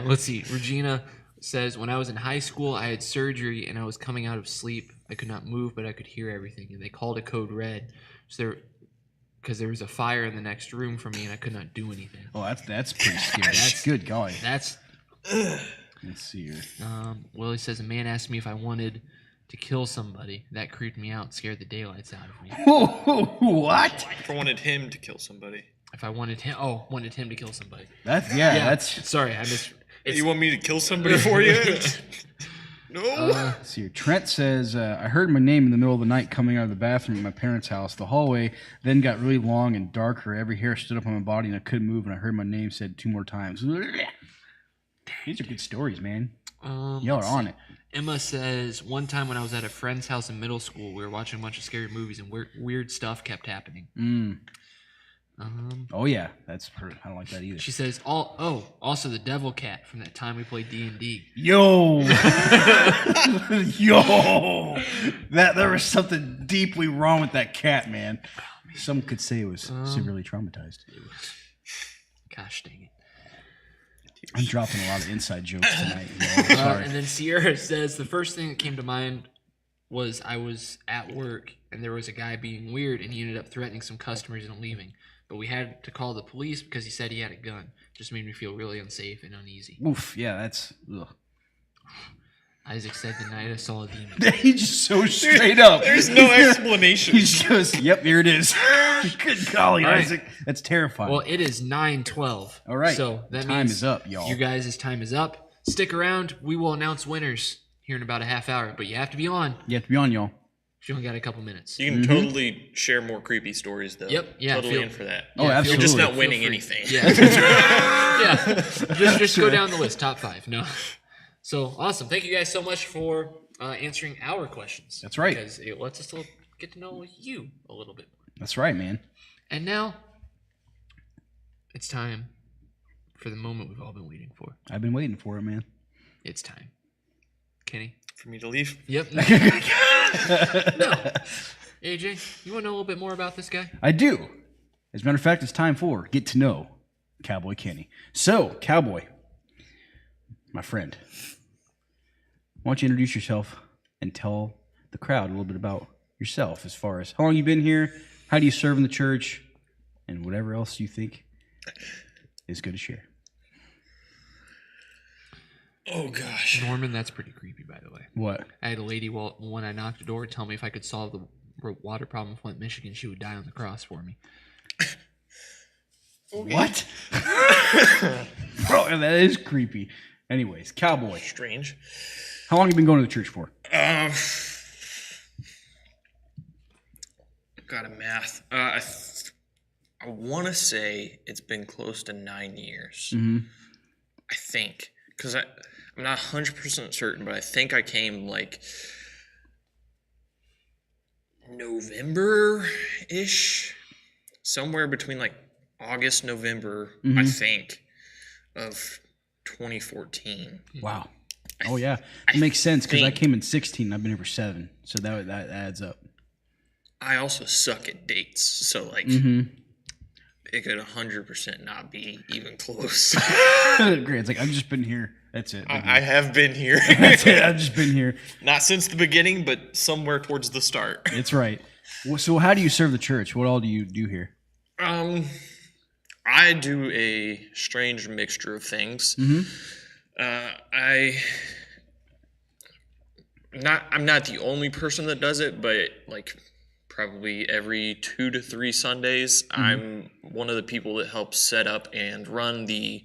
Let's see. Regina says, when I was in high school, I had surgery and I was coming out of sleep. I could not move, but I could hear everything. And they called a code red. So because there was a fire in the next room for me and I could not do anything. Oh, that's pretty scary. That's- Good golly. That's. Let's see here. Willie says, a man asked me if I wanted to kill somebody. That creeped me out, scared the daylights out of me. What? I wanted him to kill somebody. if I wanted him to kill somebody. That's Sorry, I missed. You want me to kill somebody for you? No. see here. Trent says, I heard my name in the middle of the night coming out of the bathroom at my parents' house. The hallway then got really long and darker. Every hair stood up on my body and I couldn't move, and I heard my name said 2 more times. These are good stories, man. Y'all are on it. Emma says, one time when I was at a friend's house in middle school, we were watching a bunch of scary movies and weird stuff kept happening. Oh yeah, that's I don't like that either. She says, also the devil cat from that time we played D&D. Yo, yo, that there was something deeply wrong with that cat, man. Some could say it was severely traumatized. Gosh dang it. I'm dropping a lot of inside jokes tonight. Yo, sorry. And then Sierra says, the first thing that came to mind was I was at work and there was a guy being weird and he ended up threatening some customers and leaving. But we had to call the police because he said he had a gun. Just made me feel really unsafe and uneasy. Oof, yeah, that's. Ugh. Isaac said the night I saw a demon. He just so straight up. There's no explanation. He just goes, "Yep, here it is." Good golly, All right. Isaac, that's terrifying. Well, it is 9:12. All right, So that time means is up, y'all. You guys' time is up. Stick around. We will announce winners here in about a half hour. But you have to be on. You have to be on, y'all. You only got a couple minutes. You can totally share more creepy stories, though. Yep, yeah, Totally feel- in for that. Oh, Yeah, absolutely. You're just not Feel winning free. anything. Yeah. Yeah. Just go down the list. Top 5. No. So awesome. Thank you guys so much for answering our questions. That's right. Because it lets us get to know you a little bit more. That's right, man. And now it's time for the moment we've all been waiting for. I've been waiting for it, man. It's time. Kenny? For me to leave? Yep. No. AJ, you want to know a little bit more about this guy? I do. As a matter of fact, it's time for Get to Know Cowboy Kenny. So, Cowboy, my friend, why don't you introduce yourself and tell the crowd a little bit about yourself as far as how long you've been here, how do you serve in the church, and whatever else you think is good to share. Oh, gosh. Norman, that's pretty creepy, by the way. What? I had a lady when I knocked the door tell me if I could solve the water problem in Flint, Michigan, she would die on the cross for me. What? Bro, that is creepy. Anyways, Cowboy, Strange. how long have you been going to the church for? Got a math. I want to say it's been close to 9 years. Mm-hmm. I think. Because I'm not 100% certain, but I think I came like November-ish. Somewhere between like August, November, I think, of 2014. Wow. Oh, yeah. It makes sense because I think- came in 16 and I've been here for 7. So that adds up. I also suck at dates, so like it could 100% not be even close. Great. It's like, I've just been here. That's it. I have been here. That's it. I've just been here. Not since the beginning, but somewhere towards the start. It's right. Well, so how do you serve the church? What all do you do here? I do a strange mixture of things. I'm not the only person that does it, but like probably every 2 to 3 Sundays, I'm one of the people that helps set up and run the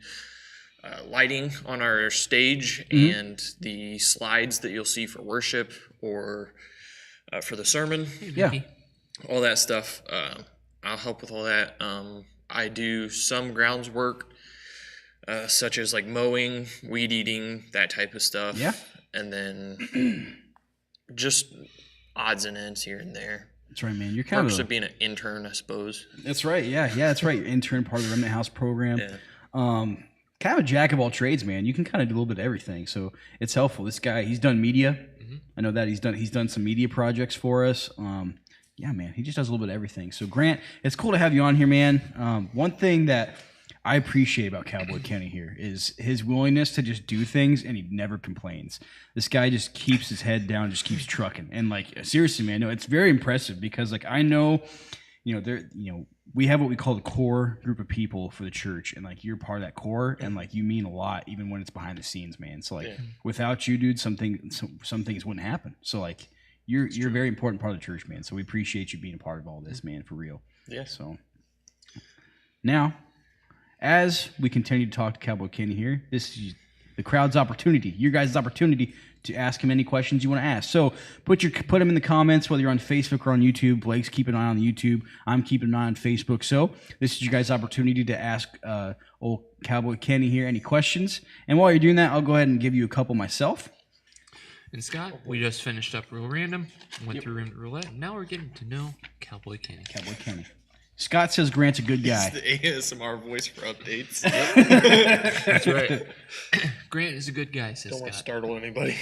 lighting on our stage and the slides that you'll see for worship or for the sermon. Yeah. All that stuff. I'll help with all that. I do some grounds work, such as like mowing, weed eating, that type of stuff. Yeah. And then just odds and ends here and there. That's right, man. You're kind Purpose of of being an intern, I suppose. That's right. Yeah, that's right. You're intern, part of the Remnant House program. Yeah. Kind of a jack of all trades, man. You can kind of do a little bit of everything, so it's helpful. This guy, he's done media. I know that he's done some media projects for us. Yeah, man, he just does a little bit of everything. So Grant, it's cool to have you on here, man. One thing that I appreciate about Cowboy Kenny here is his willingness to just do things, and he never complains. This guy just keeps his head down, just keeps trucking. And like, seriously, man, no, it's very impressive because like I know, we have what we call the core group of people for the church, and like you're part of that core, and like you mean a lot, even when it's behind the scenes, man. So like, without you, dude, some things wouldn't happen. So like, you're a very important part of the church, man. So we appreciate you being a part of all this, man, for real. Yeah. So Now, as we continue to talk to Cowboy Kenny here, this is the crowd's opportunity, your guys' opportunity to ask him any questions you want to ask. So put them in the comments, whether you're on Facebook or on YouTube. Blake's keeping an eye on the YouTube. I'm keeping an eye on Facebook. So this is your guys' opportunity to ask old Cowboy Kenny here any questions. And while you're doing that, I'll go ahead and give you a couple myself. And Scott, we just finished up Real Random, went through Random Roulette, and now we're getting to know Cowboy Kenny. Cowboy Kenny. Scott says Grant's a good guy. It's the ASMR voice for updates. That's right. Grant is a good guy, says Don't want to Scott. startle anybody.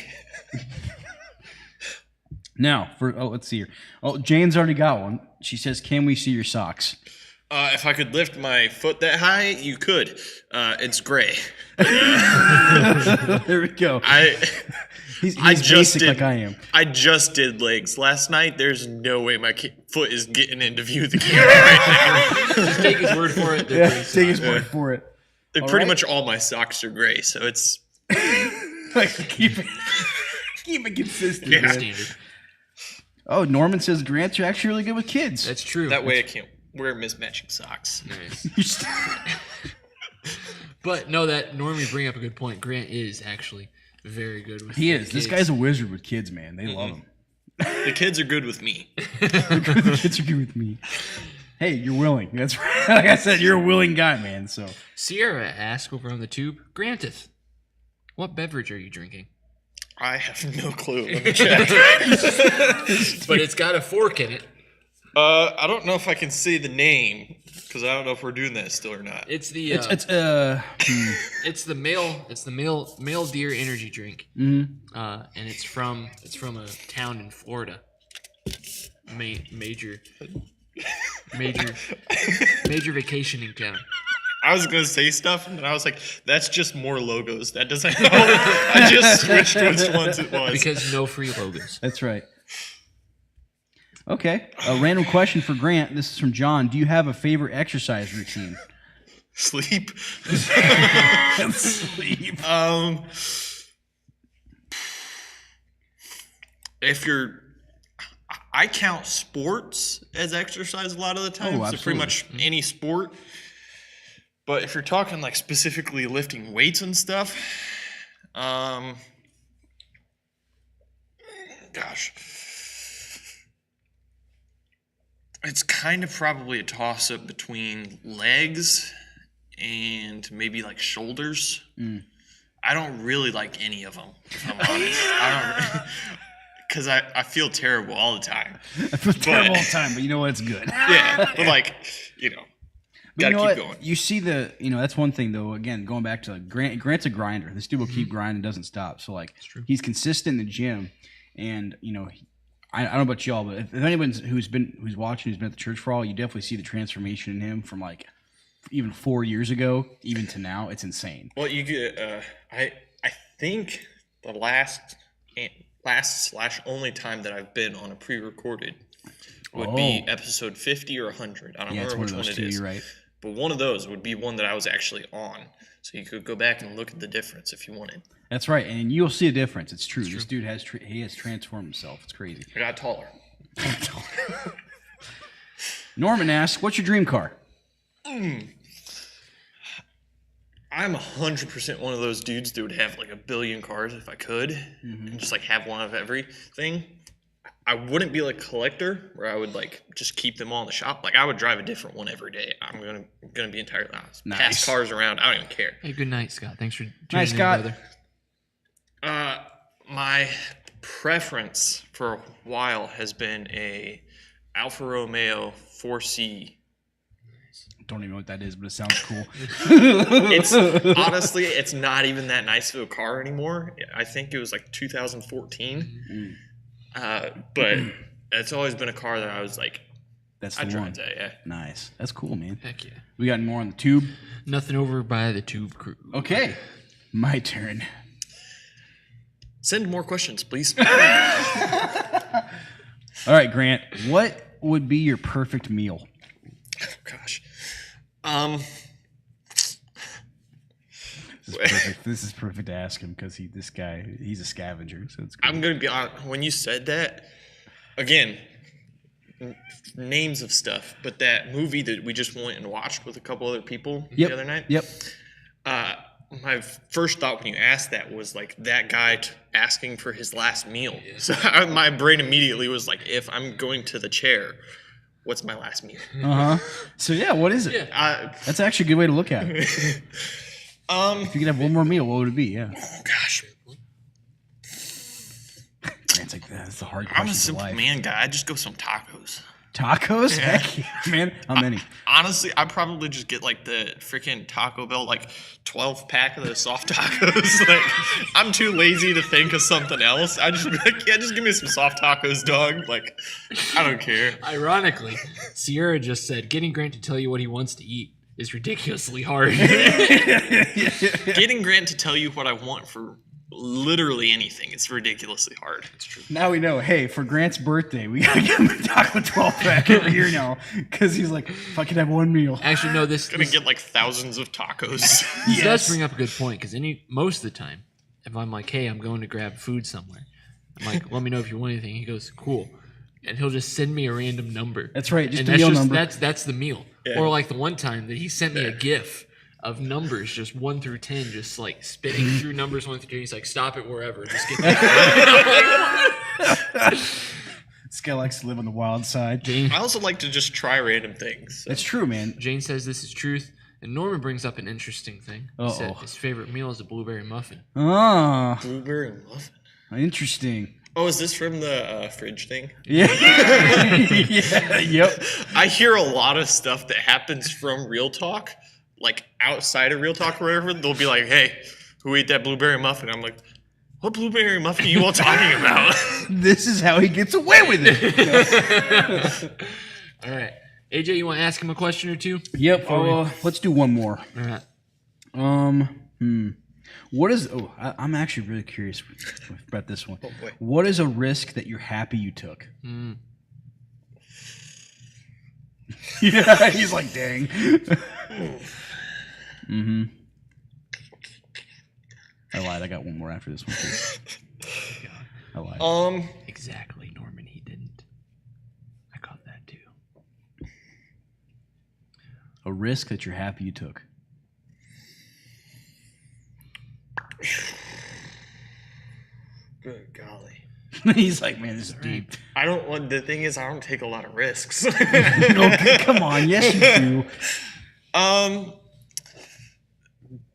Now, let's see here. Oh, Jane's already got one. She says, can we see your socks? If I could lift my foot that high, you could. It's gray. There we go. He's basic like I am. I just did legs last night. There's no way my foot is getting into view of the camera right now. Just take his word for it. Yeah, take his word for it. Pretty much all my socks are gray, so it's keep it consistent. Yeah. man. Standard. Oh, Norman says Grant's are actually really good with kids. That's true. that way I can't wear mismatching socks. Nice. But no, that normally bring up a good point. Grant is actually very good with He is. This kids. guy's a wizard with kids, man. They love him. The kids are good with me. The kids are good with me. Hey, you're willing. That's right. Like I said, you're a willing guy, man. So Sierra asked over on the tube, Granteth, what beverage are you drinking? I have no clue. Let me check. But it's got a fork in it. I don't know if I can say the name because I don't know if we're doing that still or not. It's the it's the male deer energy drink. And it's from a town in Florida. Major vacationing town. I was gonna say stuff, and I was like, "That's just more logos. That doesn't help." I just switched which ones it was. Because no free logos. that's right. Okay. A random question for Grant. This is from John. Do you have a favorite exercise routine? Sleep. Sleep. If you're, I count sports as exercise a lot of the time. Oh, So pretty absolutely. much any sport. But if you're talking like specifically lifting weights and stuff, gosh, it's kind of probably a toss up between legs and maybe like shoulders. I don't really like any of them, if I'm honest. Because I feel terrible all the time. I feel terrible all the time, but you know what? It's good. Yeah, but like, you know, But gotta you know keep what? going. You see that's one thing though. Again, going back to Grant's a grinder. This dude will keep grinding, doesn't stop. So like, he's consistent in the gym, and I don't know about y'all, but if anyone who's watching, who's been at the church for a while, you definitely see the transformation in him from like even 4 years ago, even to now. It's insane. Well, you get. I think the last / only time that I've been on a pre-recorded would be episode 50 or 100. I don't Yeah, it's remember one which of those one it two. is. You're right. But one of those would be one that I was actually on. So you could go back and look at the difference if you wanted. That's right, and you'll see a difference. It's true. This dude has transformed himself. It's crazy. I got taller. Norman asks, "What's your dream car?" I'm 100% one of those dudes that would have like a billion cars if I could, and just like have one of everything. I wouldn't be like a collector where I would like just keep them all in the shop. Like I would drive a different one every day. I'm gonna be entirely honest. Nice. Pass cars around. I don't even care. Hey, good night, Scott. Thanks for tuning Nice, in, Scott. brother. My preference for a while has been a Alfa Romeo 4C. Don't even know what that is, but it sounds cool. It's honestly, it's not even that nice of a car anymore. I think it was like 2014. But it's always been a car that I was like, That's I the drive one. that, yeah. Nice. That's cool, man. Heck yeah. We got more on the tube. Nothing over by the tube crew. Okay, my turn. Send more questions, please. All right, Grant. What would be your perfect meal? Gosh. This is perfect. This is perfect to ask him because he's a scavenger. So it's good. I'm gonna be honest. When you said that, again, names of stuff, but that movie that we just went and watched with a couple other people Yep. the other night. Yep. My first thought when you asked that was like that guy asking for his last meal. So my brain immediately was like, if I'm going to the chair, what's my last meal? So yeah, what is it? Yeah. That's actually a good way to look at it. If you could have one more meal, what would it be? Yeah. Oh gosh, It's like that's the hard I'm a question for simple life. man guy. I just go some tacos. Tacos? Heck yeah, man. How many? Honestly, I probably just get like the freaking Taco Bell, like 12 pack of the soft tacos. Like, I'm too lazy to think of something else. I just be like, yeah, just give me some soft tacos, dog. Like, I don't care. Ironically, Sierra just said getting Grant to tell you what he wants to eat is ridiculously hard. Getting Grant to tell you what I want for literally anything, it's ridiculously hard. It's true. Now we know. Hey, for Grant's birthday, we gotta give him a Taco 12 pack every year now, because he's like, if I could have one meal. Actually, no. This Gonna get like thousands of tacos. This does bring up a good point because most of the time, if I'm like, hey, I'm going to grab food somewhere, I'm like, let me know if you want anything. He goes, cool, and he'll just send me a random number. That's right, just and a that's meal just, number. That's the meal. Yeah. Or like the one time that he sent me a GIF of numbers, just 1 through 10, just like spitting through numbers 1 through 10. He's like, stop it wherever, just get that. This guy likes to live on the wild side. I also like to just try random things. So. It's true, man. Jane says this is truth. And Norman brings up an interesting thing. He said his favorite meal is a blueberry muffin. Ah, Blueberry muffin. interesting. Oh, is this from the fridge thing? Yeah. Yeah. Yep. I hear a lot of stuff that happens from Real Talk, like outside of Real Talk or whatever. They'll be like, hey, who ate that blueberry muffin? I'm like, what blueberry muffin are you all talking about? This is how he gets away with it. All right. AJ, you want to ask him a question or two? Yep. Let's do one more. All right. What is? I'm actually really curious about this one. Oh, boy. What is a risk that you're happy you took? Yeah, he's like, dang. I lied. I got one more after this one too. I lied. Exactly, Norman. He didn't. I caught that too. A risk that you're happy you took. Good golly. He's like, man, this is deep. I don't want, the thing is, I don't take a lot of risks. Okay, come on. Yes, you do.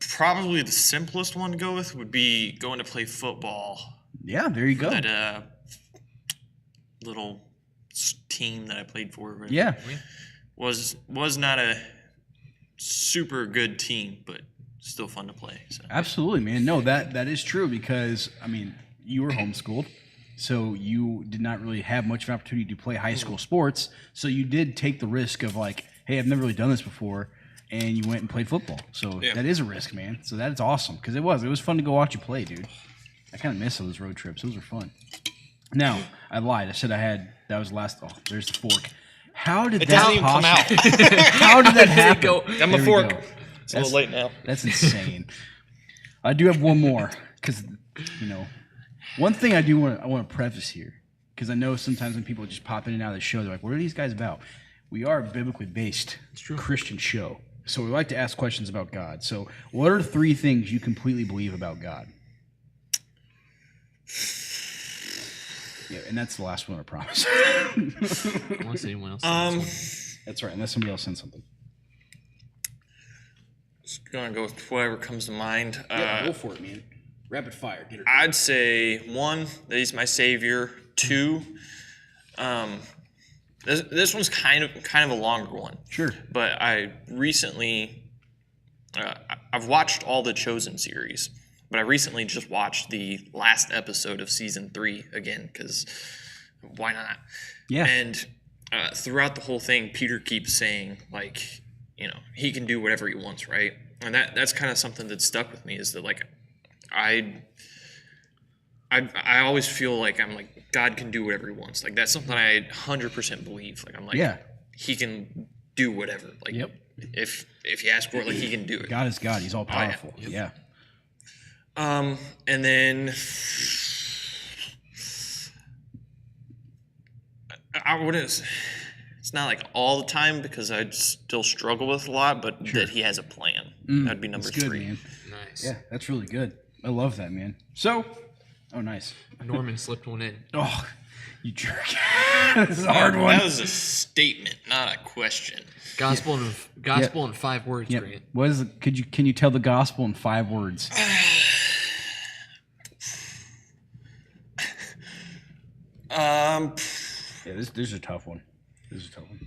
Probably the simplest one to go with would be going to play football Yeah, there you go. at little team that I played for. Yeah. Was not a super good team, but still fun to play. So. Absolutely, man. No, that is true because, I mean, you were homeschooled, so you did not really have much of an opportunity to play high school sports. So you did take the risk of like, hey, I've never really done this before, and you went and played football. So Yeah. that is a risk, man. So that is awesome because it was fun to go watch you play, dude. I kind of miss those road trips. Those were fun. Now, I lied. I said that was last. Oh, there's the fork. How did It that doesn't even come out. How did that happen? go. I'm There a we fork. go. It's a little late now. That's insane. I do have one more because, one thing I want to preface here because I know sometimes when people just pop in and out of the show, they're like, "What are these guys about?" We are a biblically based Christian show, so we like to ask questions about God. So, what are 3 things you completely believe about God? Yeah, and that's the last one, I promise. Unless anyone else says That's right, unless somebody else sends something. Just gonna go with whatever comes to mind. Go for it, man. Rapid fire. Get it. I'd say 1, that he's my savior. 2, this one's kind of a longer one. Sure. But I recently, I've watched all the Chosen series, but I recently just watched the last episode of season 3 again because why not? Yeah. And throughout the whole thing, Peter keeps saying like, he can do whatever he wants, right? And that's kind of something that stuck with me is that like I always feel like I'm like God can do whatever he wants. Like that's something I 100% believe. Like I'm like he can do whatever. Like Yep. if you ask for it, like he can do it. God is God. He's all powerful. Yeah. And then I wouldn't. It's not like all the time because I'd still struggle with a lot, but that he has a plan. That'd be number That's good, 3. man. Nice. Yeah, that's really good. I love that, man. So, oh, nice. Norman slipped one in. Oh, you jerk. This is a hard one. That was a statement, not a question. Gospel in 5 words, Yep. Grant. What is it? Can you tell the gospel in 5 words? Um, Yeah, this is a tough one. This is a tough one.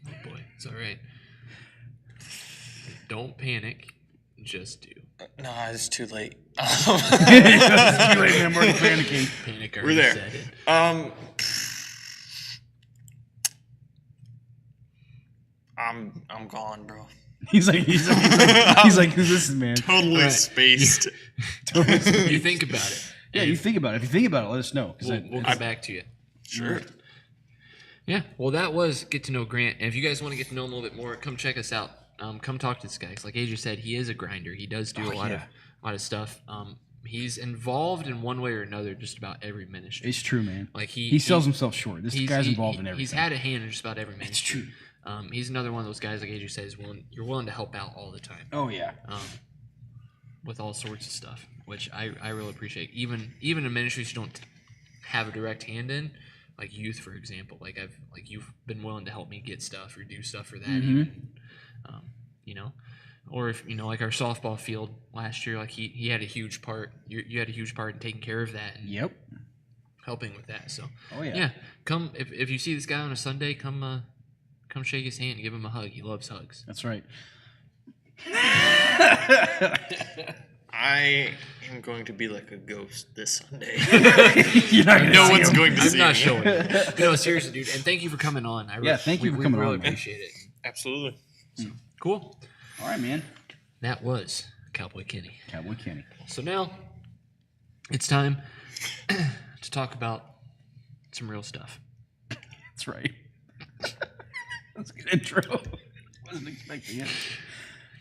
Oh boy, it's all right. Don't panic. Just do. no, it's too late. Too late, man. I'm already panicking. Panic. We're there. Said it. I'm gone, bro. He's like, who's this man? Totally Right. spaced. You think about it. Yeah, you think about it. If you think about it, let us know. 'Cause We'll get back to you. Sure. Yeah, well, that was Get to Know Grant. And if you guys want to get to know him a little bit more, come check us out. Come talk to this guy. 'Cause like AJ said, he is a grinder. He does do a lot of stuff. He's involved in one way or another just about every ministry. It's true, man. Like He sells himself short. This guy's involved in everything. He's had a hand in just about every ministry. It's true. He's another one of those guys, like AJ says, you're willing to help out all the time. Oh yeah. With all sorts of stuff, which I really appreciate. Even in ministries you don't have a direct hand in, like youth, for example. Like you've been willing to help me get stuff or do stuff for that, even. You know, or if like our softball field last year, like he had a huge part. You had a huge part in taking care of that and Yep. helping with that. So Oh yeah. yeah, come if you see this guy on a Sunday, come shake his hand, give him a hug. He loves hugs. That's right. I am going to be like a ghost this Sunday. You're not gonna no see one's him. going to I'm see not me. showing. No, seriously, dude. And thank you for coming on. Thank you for coming we really on, man. appreciate it. Absolutely. Cool. All right, man. That was Cowboy Kenny. Cowboy Kenny. So now it's time to talk about some real stuff. That's right. That's a good intro. Wasn't expecting it.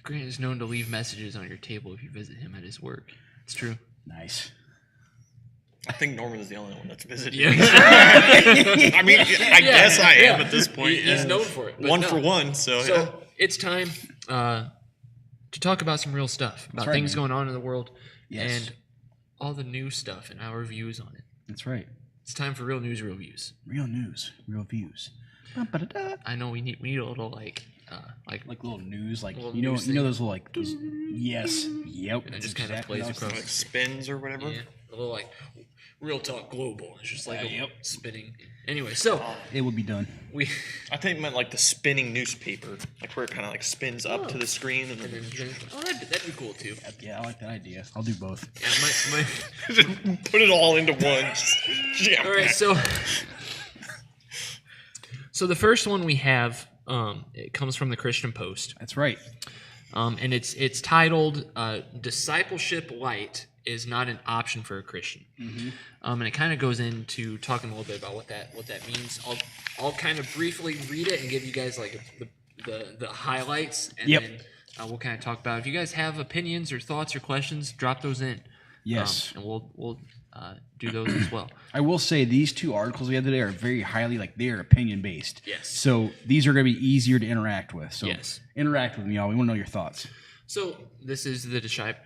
Grant is known to leave messages on your table if you visit him at his work. It's true. Nice. I think Norman is the only one that's visiting. Yeah. I mean, I guess I am at this point. He's known for it. but One no. for one, so, yeah. So it's time to talk about some real stuff, about right, things man. going on in the world, Yes. and all the new stuff and our views on it. That's right. It's time for real news, real views. Real news, real views. Ba-ba-da-da. I know we need a little like Like little news, like Little you know news those little like those. Yes. Yep. and it that's just kind of exactly plays what I was across. Like spins or whatever. Yeah, a little like Real Talk Global. It's just like a yep. spinning. Anyway, so thinking. It will be done. we I think it meant like the spinning newspaper, like where it kind of like spins up to the screen and then that'd be cool too. Yeah, I like that idea. I'll do both. Yeah, my just put it all into one. Just jam all right. So the first one we have, it comes from the Christian Post. That's right. And it's titled "Discipleship Light is not an option for a Christian," and it kind of goes into talking a little bit about what that means. I'll kind of briefly read it and give you guys like the highlights, and Yep. then we'll kind of talk about it. If you guys have opinions or thoughts or questions, drop those in. Yes. And we'll do those as well. I will say these 2 articles we had today are very highly they are opinion based. Yes. So these are going to be easier to interact with. So Yes. interact with me, y'all. We want to know your thoughts. So this is the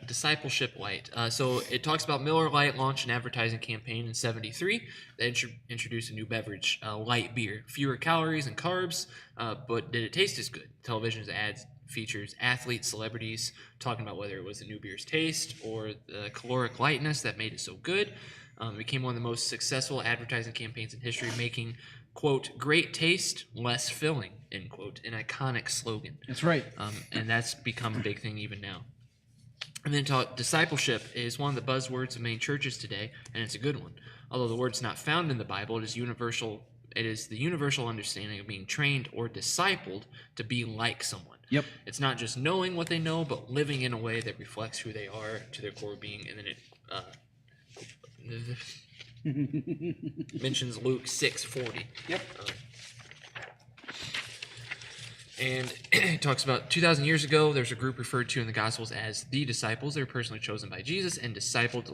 Discipleship Light. So it talks about Miller Lite launched an advertising campaign in '73. They introduced a new beverage, light beer, fewer calories and carbs, but did it taste as good? Television's ads features athletes, celebrities talking about whether it was the new beer's taste or the caloric lightness that made it so good. It became one of the most successful advertising campaigns in history, making, quote, great taste, less filling, end quote, an iconic slogan. That's right. And that's become a big thing even now. And then discipleship is one of the buzzwords of many churches today, and it's a good one. Although the word's not found in the Bible, it is universal. It is the universal understanding of being trained or discipled to be like someone. Yep. It's not just knowing what they know, but living in a way that reflects who they are to their core being. And then it mentions Luke 6:40. Yep. And it talks about 2,000 years ago, there's a group referred to in the Gospels as the disciples. They were personally chosen by Jesus and discipled to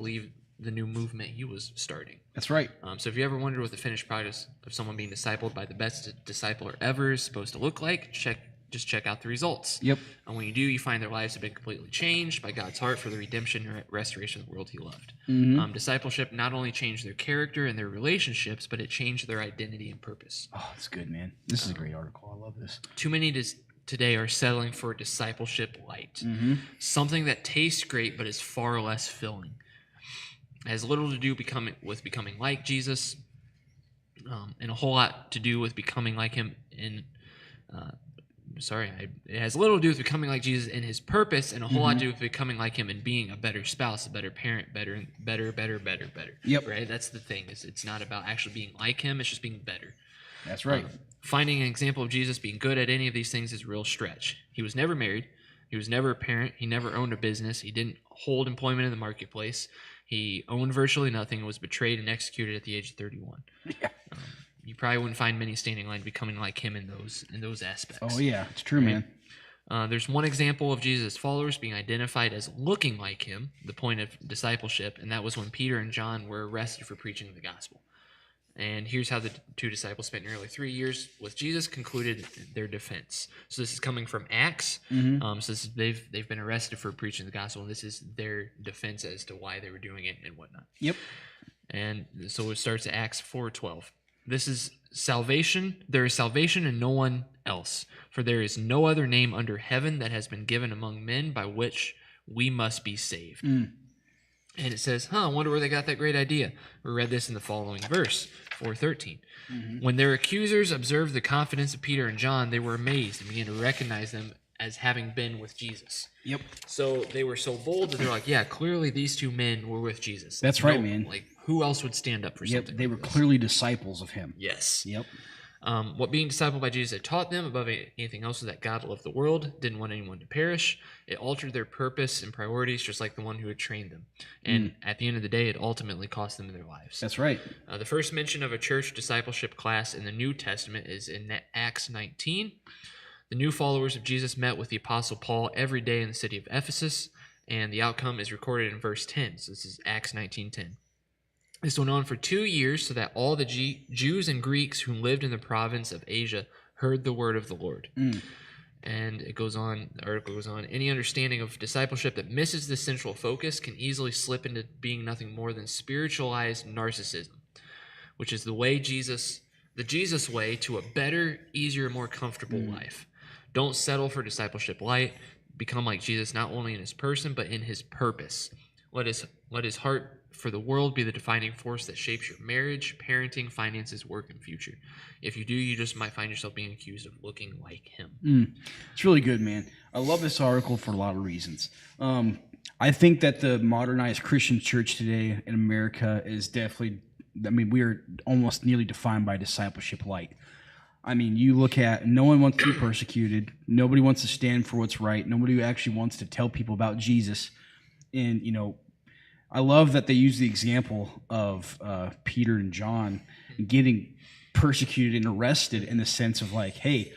the new movement he was starting. That's right. So if you ever wondered what the finished product of someone being discipled by the best discipler ever is supposed to look like, just check out the results. Yep. And when you do, you find their lives have been completely changed by God's heart for the redemption and restoration of the world he loved. Discipleship not only changed their character and their relationships, but it changed their identity and purpose. Oh, that's good, man. This is a great article. I love this. Too many today are settling for discipleship light, something that tastes great but is far less filling. It has little to do with becoming like Jesus, and a whole lot to do with becoming like him it has little to do with becoming like Jesus in his purpose, and a whole lot to do with becoming like him and being a better spouse, a better parent, better. Yep. Right? That's the thing. It's not about actually being like him. It's just being better. That's right. Finding an example of Jesus being good at any of these things is a real stretch. He was never married. He was never a parent. He never owned a business. He didn't hold employment in the marketplace. He owned virtually nothing and was betrayed and executed at the age of 31. Yeah. You probably wouldn't find many standing in line becoming like him in those aspects. Oh, yeah. It's true, man. There's one example of Jesus' followers being identified as looking like him, the point of discipleship, and that was when Peter and John were arrested for preaching the gospel. And here's how the two disciples spent nearly 3 years with Jesus concluded their defense. So this is coming from Acts. So they've been arrested for preaching the gospel, and this is their defense as to why they were doing it and whatnot. Yep. And so it starts at Acts 4:12. This is salvation. There is salvation in no one else, for there is no other name under heaven that has been given among men by which we must be saved. And it says, I wonder where they got that great idea. We read this in the following verse, 4:13. When their accusers observed the confidence of Peter and John, they were amazed and began to recognize them as having been with Jesus. Yep. So they were so bold that they're like, yeah, clearly these two men were with Jesus. That's right, man. Like, who else would stand up for Yep. something? They were clearly disciples of him. Yes. Yep. What being discipled by Jesus had taught them above anything else was that God loved the world, didn't want anyone to perish. It altered their purpose and priorities just like the one who had trained them. And at the end of the day, it ultimately cost them their lives. That's right. The first mention of a church discipleship class in the New Testament is in Acts 19. The new followers of Jesus met with the Apostle Paul every day in the city of Ephesus, and the outcome is recorded in verse 10. So this is Acts 19:10. This went on for 2 years so that all the Jews and Greeks who lived in the province of Asia heard the word of the Lord. And it goes on, the article goes on, any understanding of discipleship that misses the central focus can easily slip into being nothing more than spiritualized narcissism, which is the Jesus way to a better, easier, more comfortable life. Don't settle for discipleship light. Become like Jesus not only in his person, but in his purpose. Let his heart for the world be the defining force that shapes your marriage, parenting, finances, work, and future. If you do, you just might find yourself being accused of looking like him. It's really good, man. I love this article for a lot of reasons. I think that the modernized Christian church today in America is definitely, we are almost nearly defined by discipleship light. I mean, you look at, no one wants to be persecuted. Nobody wants to stand for what's right. Nobody actually wants to tell people about Jesus. And, I love that they use the example of Peter and John getting persecuted and arrested in the sense of like, hey,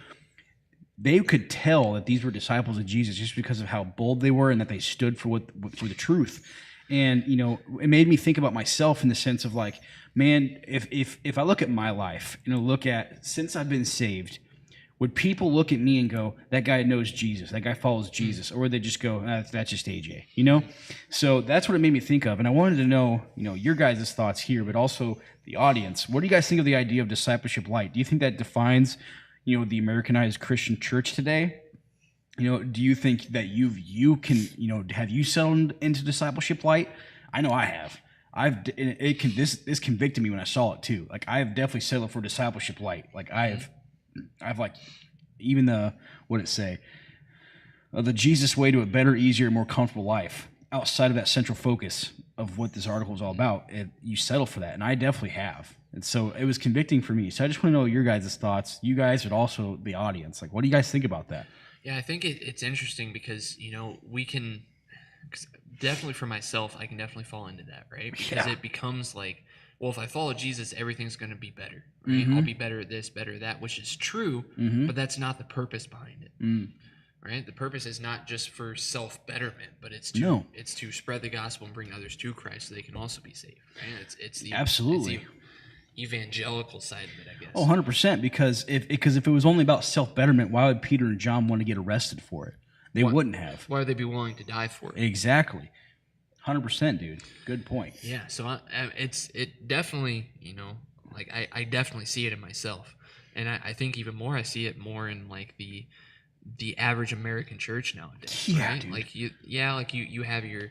they could tell that these were disciples of Jesus just because of how bold they were and that they stood for the truth. And, it made me think about myself in the sense of like, man, if I look at my life and look at since I've been saved, would people look at me and go, that guy knows Jesus, that guy follows Jesus, or would they just go, that's just AJ, So that's what it made me think of. And I wanted to know, your guys' thoughts here, but also the audience. What do you guys think of the idea of discipleship light? Do you think that defines, the Americanized Christian church today? Do you think that you can, have you settled into discipleship light? I know I have. This convicted me when I saw it too. Like I've definitely settled for discipleship light. Like I've like even the Jesus way to a better, easier, more comfortable life outside of that central focus of what this article is all about. You settle for that, and I definitely have. And so it was convicting for me. So I just want to know your guys' thoughts. You guys, but also the audience. Like, what do you guys think about that? Yeah, I think it's interesting because we can definitely for myself, I can definitely fall into that, right? Because it becomes like, well, if I follow Jesus, everything's going to be better, right? I'll be better at this, better at that, which is true, but that's not the purpose behind it. right? The purpose is not just for self-betterment, but it's to No. it's to spread the gospel and bring others to Christ so they can also be saved, right? It's the Absolutely. it's the evangelical side of it, I guess. Oh, 100%. Because if it was only about self-betterment, why would Peter and John want to get arrested for it? They wouldn't have. Why would they be willing to die for it? Exactly. 100%, dude. Good point. Yeah, so it definitely, like I definitely see it in myself, and I think even more I see it more in like the average American church nowadays. Yeah, right? dude. Like you have your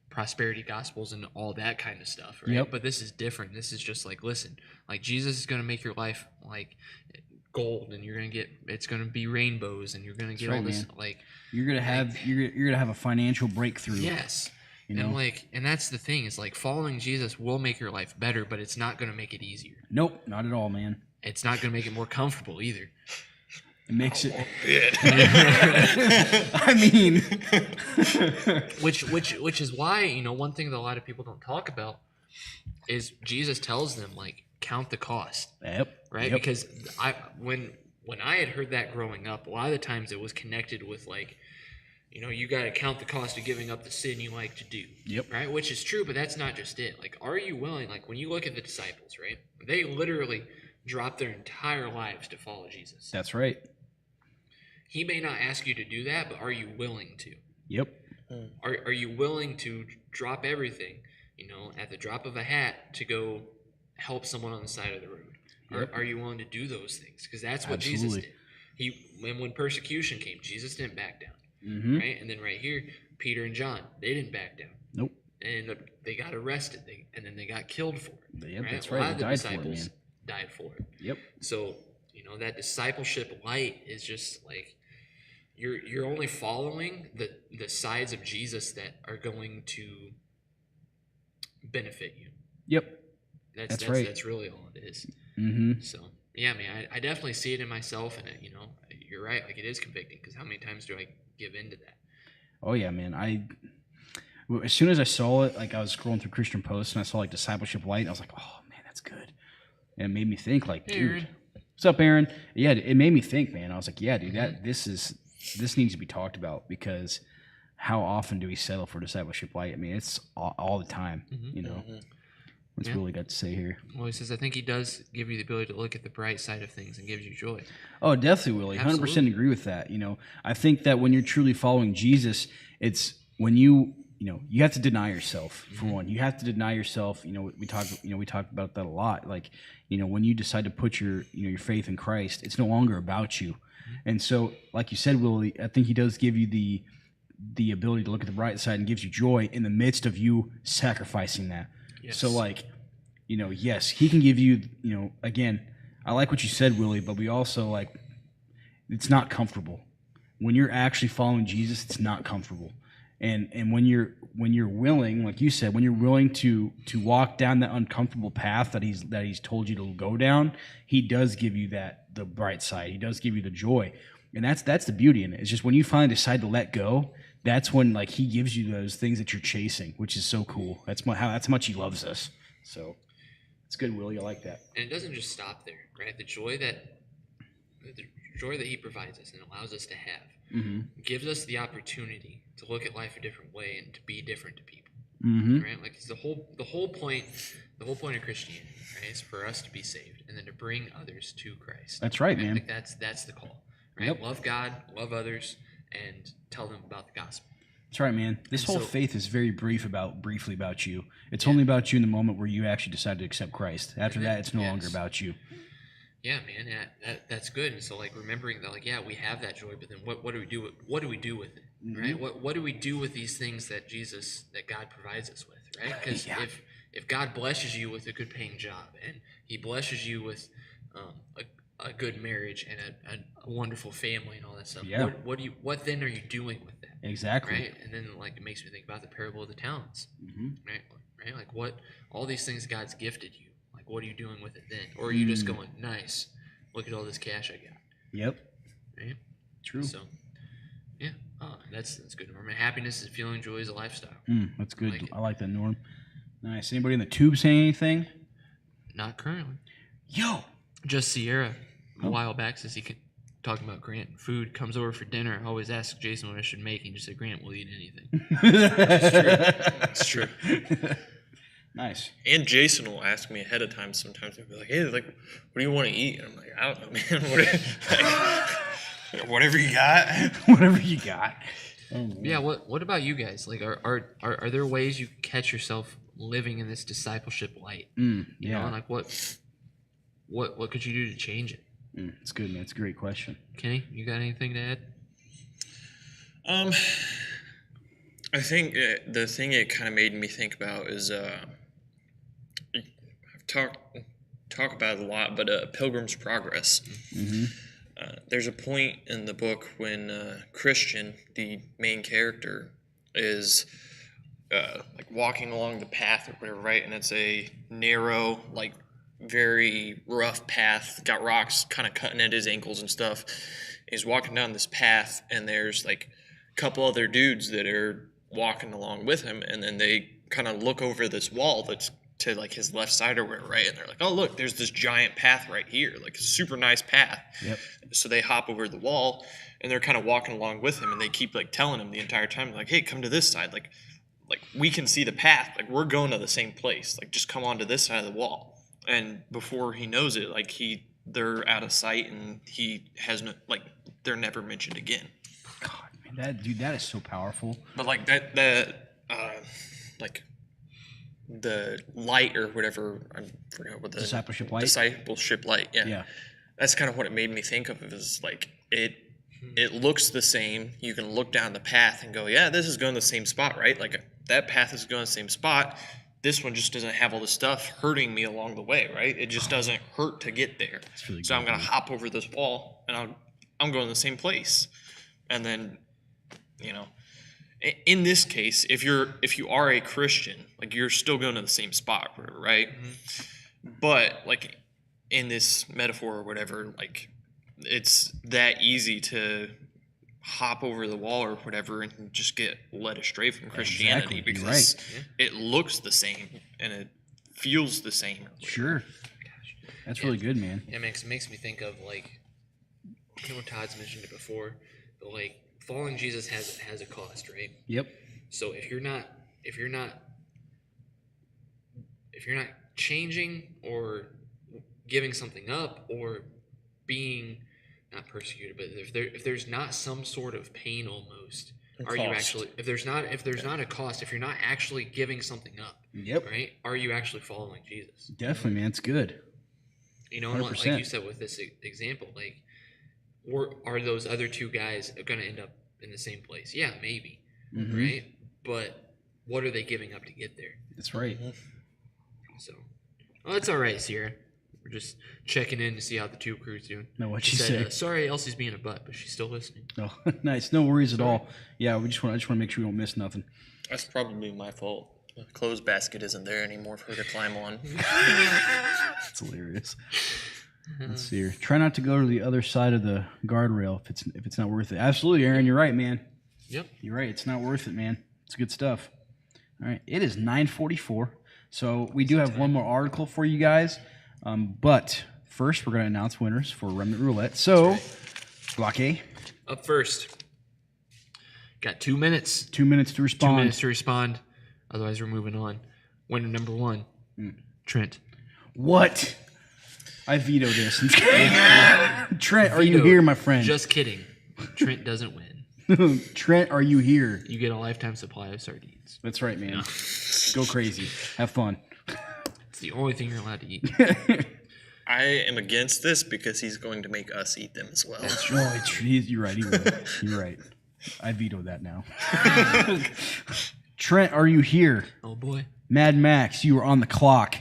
prosperity gospels and all that kind of stuff, right? Yep. But this is different. This is just like, listen, like Jesus is going to make your life like gold, and it's going to be rainbows, and you're going to get all right, this man. like. You're gonna have a financial breakthrough. Yes. You know? And that's the thing is like following Jesus will make your life better, but it's not going to make it easier. Nope, not at all, man. It's not going to make it more comfortable either. It makes it. I mean, Which is why, one thing that a lot of people don't talk about is Jesus tells them like count the cost, yep. right? Yep. Because when I had heard that growing up, a lot of the times it was connected with like, you got to count the cost of giving up the sin you like to do. Yep. Right? Which is true, but that's not just it. Like, are you willing? Like, when you look at the disciples, right? They literally dropped their entire lives to follow Jesus. That's right. He may not ask you to do that, but are you willing to? Yep. Are you willing to drop everything, at the drop of a hat to go help someone on the side of the road? Yep. Are you willing to do those things? Because that's what Jesus Absolutely. did. When persecution came, Jesus didn't back down. Mm-hmm. Right? And then right here, Peter and John, they didn't back down. Nope. And they got arrested. And then they got killed for it. Yep, right? that's A lot right. of They the died for it, disciples man. died for it. Yep. So, that discipleship light is just like you're only following the sides of Jesus that are going to benefit you. Yep. That's right. That's really all it is. Mm-hmm. So yeah, man, I definitely see it in myself, and you're right. Like it is convicting because how many times do I give into that? Oh yeah, man. As soon as I saw it, like I was scrolling through Christian Post and I saw like discipleship light, and I was like, oh man, that's good. And it made me think, like, Hey, dude, Aaron. what's up, Aaron? Yeah, it made me think, man. I was like, yeah, dude, this needs to be talked about because how often do we settle for discipleship light? I mean, it's all the time. What's Yeah. Willie got to say here? Well, he says I think he does give you the ability to look at the bright side of things and gives you joy. Oh, definitely, Willie. 100% Absolutely. agree with that. I think that when you're truly following Jesus, it's when you have to deny yourself for one. You have to deny yourself. We talked about that a lot. Like, when you decide to put your faith in Christ, it's no longer about you. And so, like you said, Willie, I think he does give you the ability to look at the bright side and gives you joy in the midst of you sacrificing that. Yes. So, like, yes, he can give you, again, I like what you said, Willie, but we also, like, it's not comfortable. When you're actually following Jesus, it's not comfortable. And when you're willing, like you said, when you're willing to walk down that uncomfortable path that he's told you to go down, he does give you the bright side. He does give you the joy. And that's the beauty in it. It's just when you finally decide to let go, that's when like he gives you those things that you're chasing, which is so cool. That's how much he loves us. So it's good, Willie. I like that. And it doesn't just stop there, right? The joy that he provides us and allows us to have gives us the opportunity to look at life a different way and to be different to people, right? Like it's the whole point of Christianity, right? Is for us to be saved and then to bring others to Christ. That's right, Right? man. Like that's the call, right? Yep. Love God, love others, and tell them about the gospel. That's right, man. This And whole so- faith is very briefly about you. It's only about you in the moment where you actually decide to accept Christ. After that, it's no Yes. longer about you. Yeah, man, that's good. And so, like, remembering that, like, yeah, we have that joy, but then what do we do? What do we do with it, right? What do we do with these things that God provides us with, right? Because Yeah. if God blesses you with a good paying job and He blesses you with a good marriage and a wonderful family and all that stuff, Yeah. what then are you doing with that, Exactly. right? And then like it makes me think about the parable of the talents, right? Like what all these things God's gifted you. Like, what are you doing with it then? Or are you just going, nice, look at all this cash I got, Yep. right? True. So, yeah, that's good. Remember, happiness is feeling joy is a lifestyle. That's good. like it. I like that, Norm. Nice. Anybody in the tube saying anything? Not currently. Yo. Just Sierra a while back says he could talking about Grant. Food comes over for dinner. I always ask Jason what I should make. He just said, Grant will eat anything. It's true. Nice. And Jason will ask me ahead of time sometimes. He'll be like, hey, like, what do you want to eat? And I'm like, I don't know, man. Whatever you got. Whatever you got. Yeah, what about you guys? Like, are there ways you catch yourself living in this discipleship light? You know, Yeah. like what could you do to change it? It's good, man. It's a great question. Kenny, you got anything to add? I think the thing it kind of made me think about is I've talk about it a lot, but Pilgrim's Progress. There's a point in the book when Christian, the main character, is like walking along the path or whatever, right? And it's a narrow, like very rough path, got rocks kind of cutting at his ankles and stuff. He's walking down this path, and there's like a couple other dudes that are walking along with him, and then they kind of look over this wall that's to like his left side or whatever, right? And they're like, oh, look, there's this giant path right here, like a super nice path. Yep. So they hop over the wall, and they're kind of walking along with him, and they keep like telling him the entire time, like, hey, come to this side, like we can see the path, like we're going to the same place, like just come on to this side of the wall. And before he knows it, like they're out of sight, and he has no, like they're never mentioned again. God, man, that is so powerful. But like like the light or whatever, I forgot what the Discipleship light? Discipleship light, yeah. Yeah. That's kind of what it made me think of. Is like it looks the same. You can look down the path and go, yeah, this is going the same spot, right? Like that path is going the same spot. This one just doesn't have all the stuff hurting me along the way, right? It just doesn't hurt to get there. really So good, I'm gonna hop over this wall, and I'm going the same place. And then, you know, in this case, if you are a Christian, like you're still going to the same spot, right? But like in this metaphor or whatever, like it's that easy to hop over the wall or whatever and just get led astray from Christianity exactly. You're because it looks the same and it feels the same. Sure. That's really good, man. It makes me think of like, I know Todd's mentioned it before, but like following Jesus has a cost, right? Yep. So if you're not changing or giving something up or being not persecuted, but if there's not some sort of pain almost, are you actually if there's not a cost, if you're not actually giving something up, Yep. right? Are you actually following Jesus? Definitely, man. It's good. You know, and like 100%. you said with this example, like, are those other two guys going to end up in the same place? Yeah, maybe, right? But what are they giving up to get there? That's right. So, well, that's all right, Sierra. We're just checking in to see how the tube crew's doing. No, what'd She she said, say? sorry, Elsie's being a butt, but she's still listening. Oh, nice. No worries at all. Yeah, I just want to make sure we don't miss nothing. That's probably my fault. The clothes basket isn't there anymore for her to climb on. That's hilarious. Let's see here. Try not to go to the other side of the guardrail if it's not worth it. Absolutely, Aaron. You're right, man. Yep. You're right. It's not worth it, man. It's good stuff. All right. It is 9:44. So we do have one more article for you guys. But first, we're going to announce winners for Remnant Roulette. So, Block A, Up first. Got 2 minutes. 2 minutes to 2 respond. minutes to respond. Otherwise, we're moving on. Winner number 1, Trent. What? I veto this. Trent, are you Vetoed. here, my friend? Just kidding. Trent doesn't win. Trent, are you here? You get a lifetime supply of sardines. That's right, man. Go crazy. Have fun. It's the only thing you're allowed to eat. I am against this because he's going to make us eat them as well. Oh, you're right. You're right. I veto that now. Trent, are you here? Oh, boy. Mad Max, you are on the clock.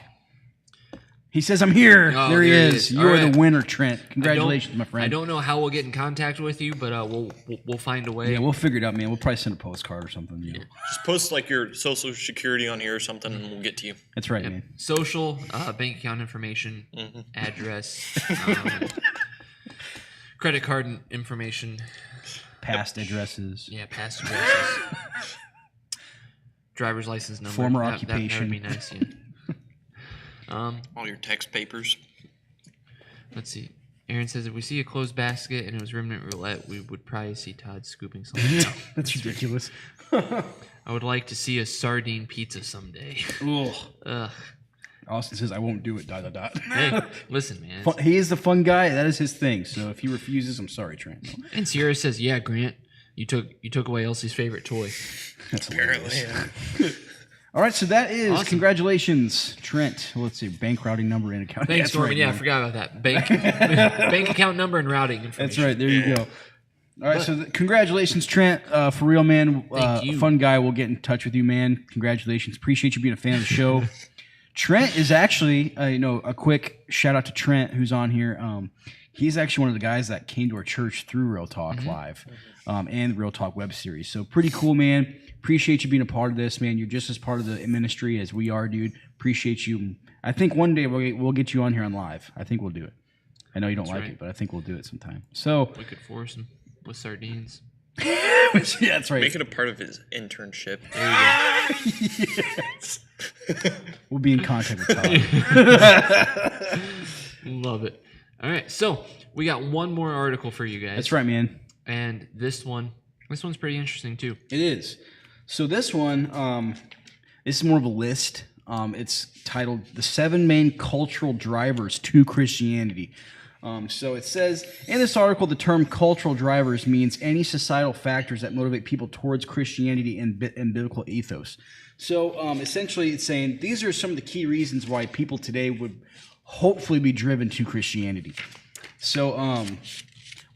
He says, I'm here. Oh, there he there he is. is. You All are right. the winner, Trent. Congratulations, my friend. I don't know how we'll get in contact with you, but we'll find a way. Yeah, we'll figure it out, man. We'll probably send a postcard or something. You know. Just post like your social security on here or something, and we'll get to you. That's right, man. Social, bank account information, address, credit card information. Past addresses. Yeah, past addresses. Driver's license number. Former That occupation. would be nice, yeah. All your text papers. Let's see. Aaron says if we see a closed basket and it was remnant roulette, we would probably see Todd scooping something out. That's ridiculous. I would like to see a sardine pizza someday. Ugh. Ugh. Austin says, I won't do it, ... Hey, listen, man. He is the fun guy. That is his thing. So if he refuses, I'm sorry, Trent. And Sierra says, "Yeah, Grant, you took away Elsie's favorite toy." That's Apparently, hilarious. All right, so that is Awesome. Congratulations, Trent. Let's see, bank routing number and account. Thanks, That's Norman. right, Yeah, I man. forgot about that. Bank account number and routing information. That's right. There you go. All right, so congratulations, Trent. For real, man. Thank you. Fun guy. We'll get in touch with you, man. Congratulations. Appreciate you being a fan of the show. Trent is actually, a quick shout out to Trent, who's on here. He's actually one of the guys that came to our church through Real Talk Live and the Real Talk web series. So pretty cool, man. Appreciate you being a part of this, man. You're just as part of the ministry as we are, dude. Appreciate you. I think one day we'll get you on here on live. I think we'll do it. I know you don't like right. it, but I think we'll do it sometime. So We could force him with sardines. yeah, that's right. make it a part of his internship. Yes. We'll be in contact with Todd. Love it. All right, so we got one more article for you guys. That's right, man. And this one's pretty interesting too. It is. So this one, this is more of a list. It's titled "The 7 Main Cultural Drivers to Christianity." So it says in this article, the term cultural drivers means any societal factors that motivate people towards Christianity and biblical ethos. So essentially, it's saying these are some of the key reasons why people today would hopefully be driven to Christianity. So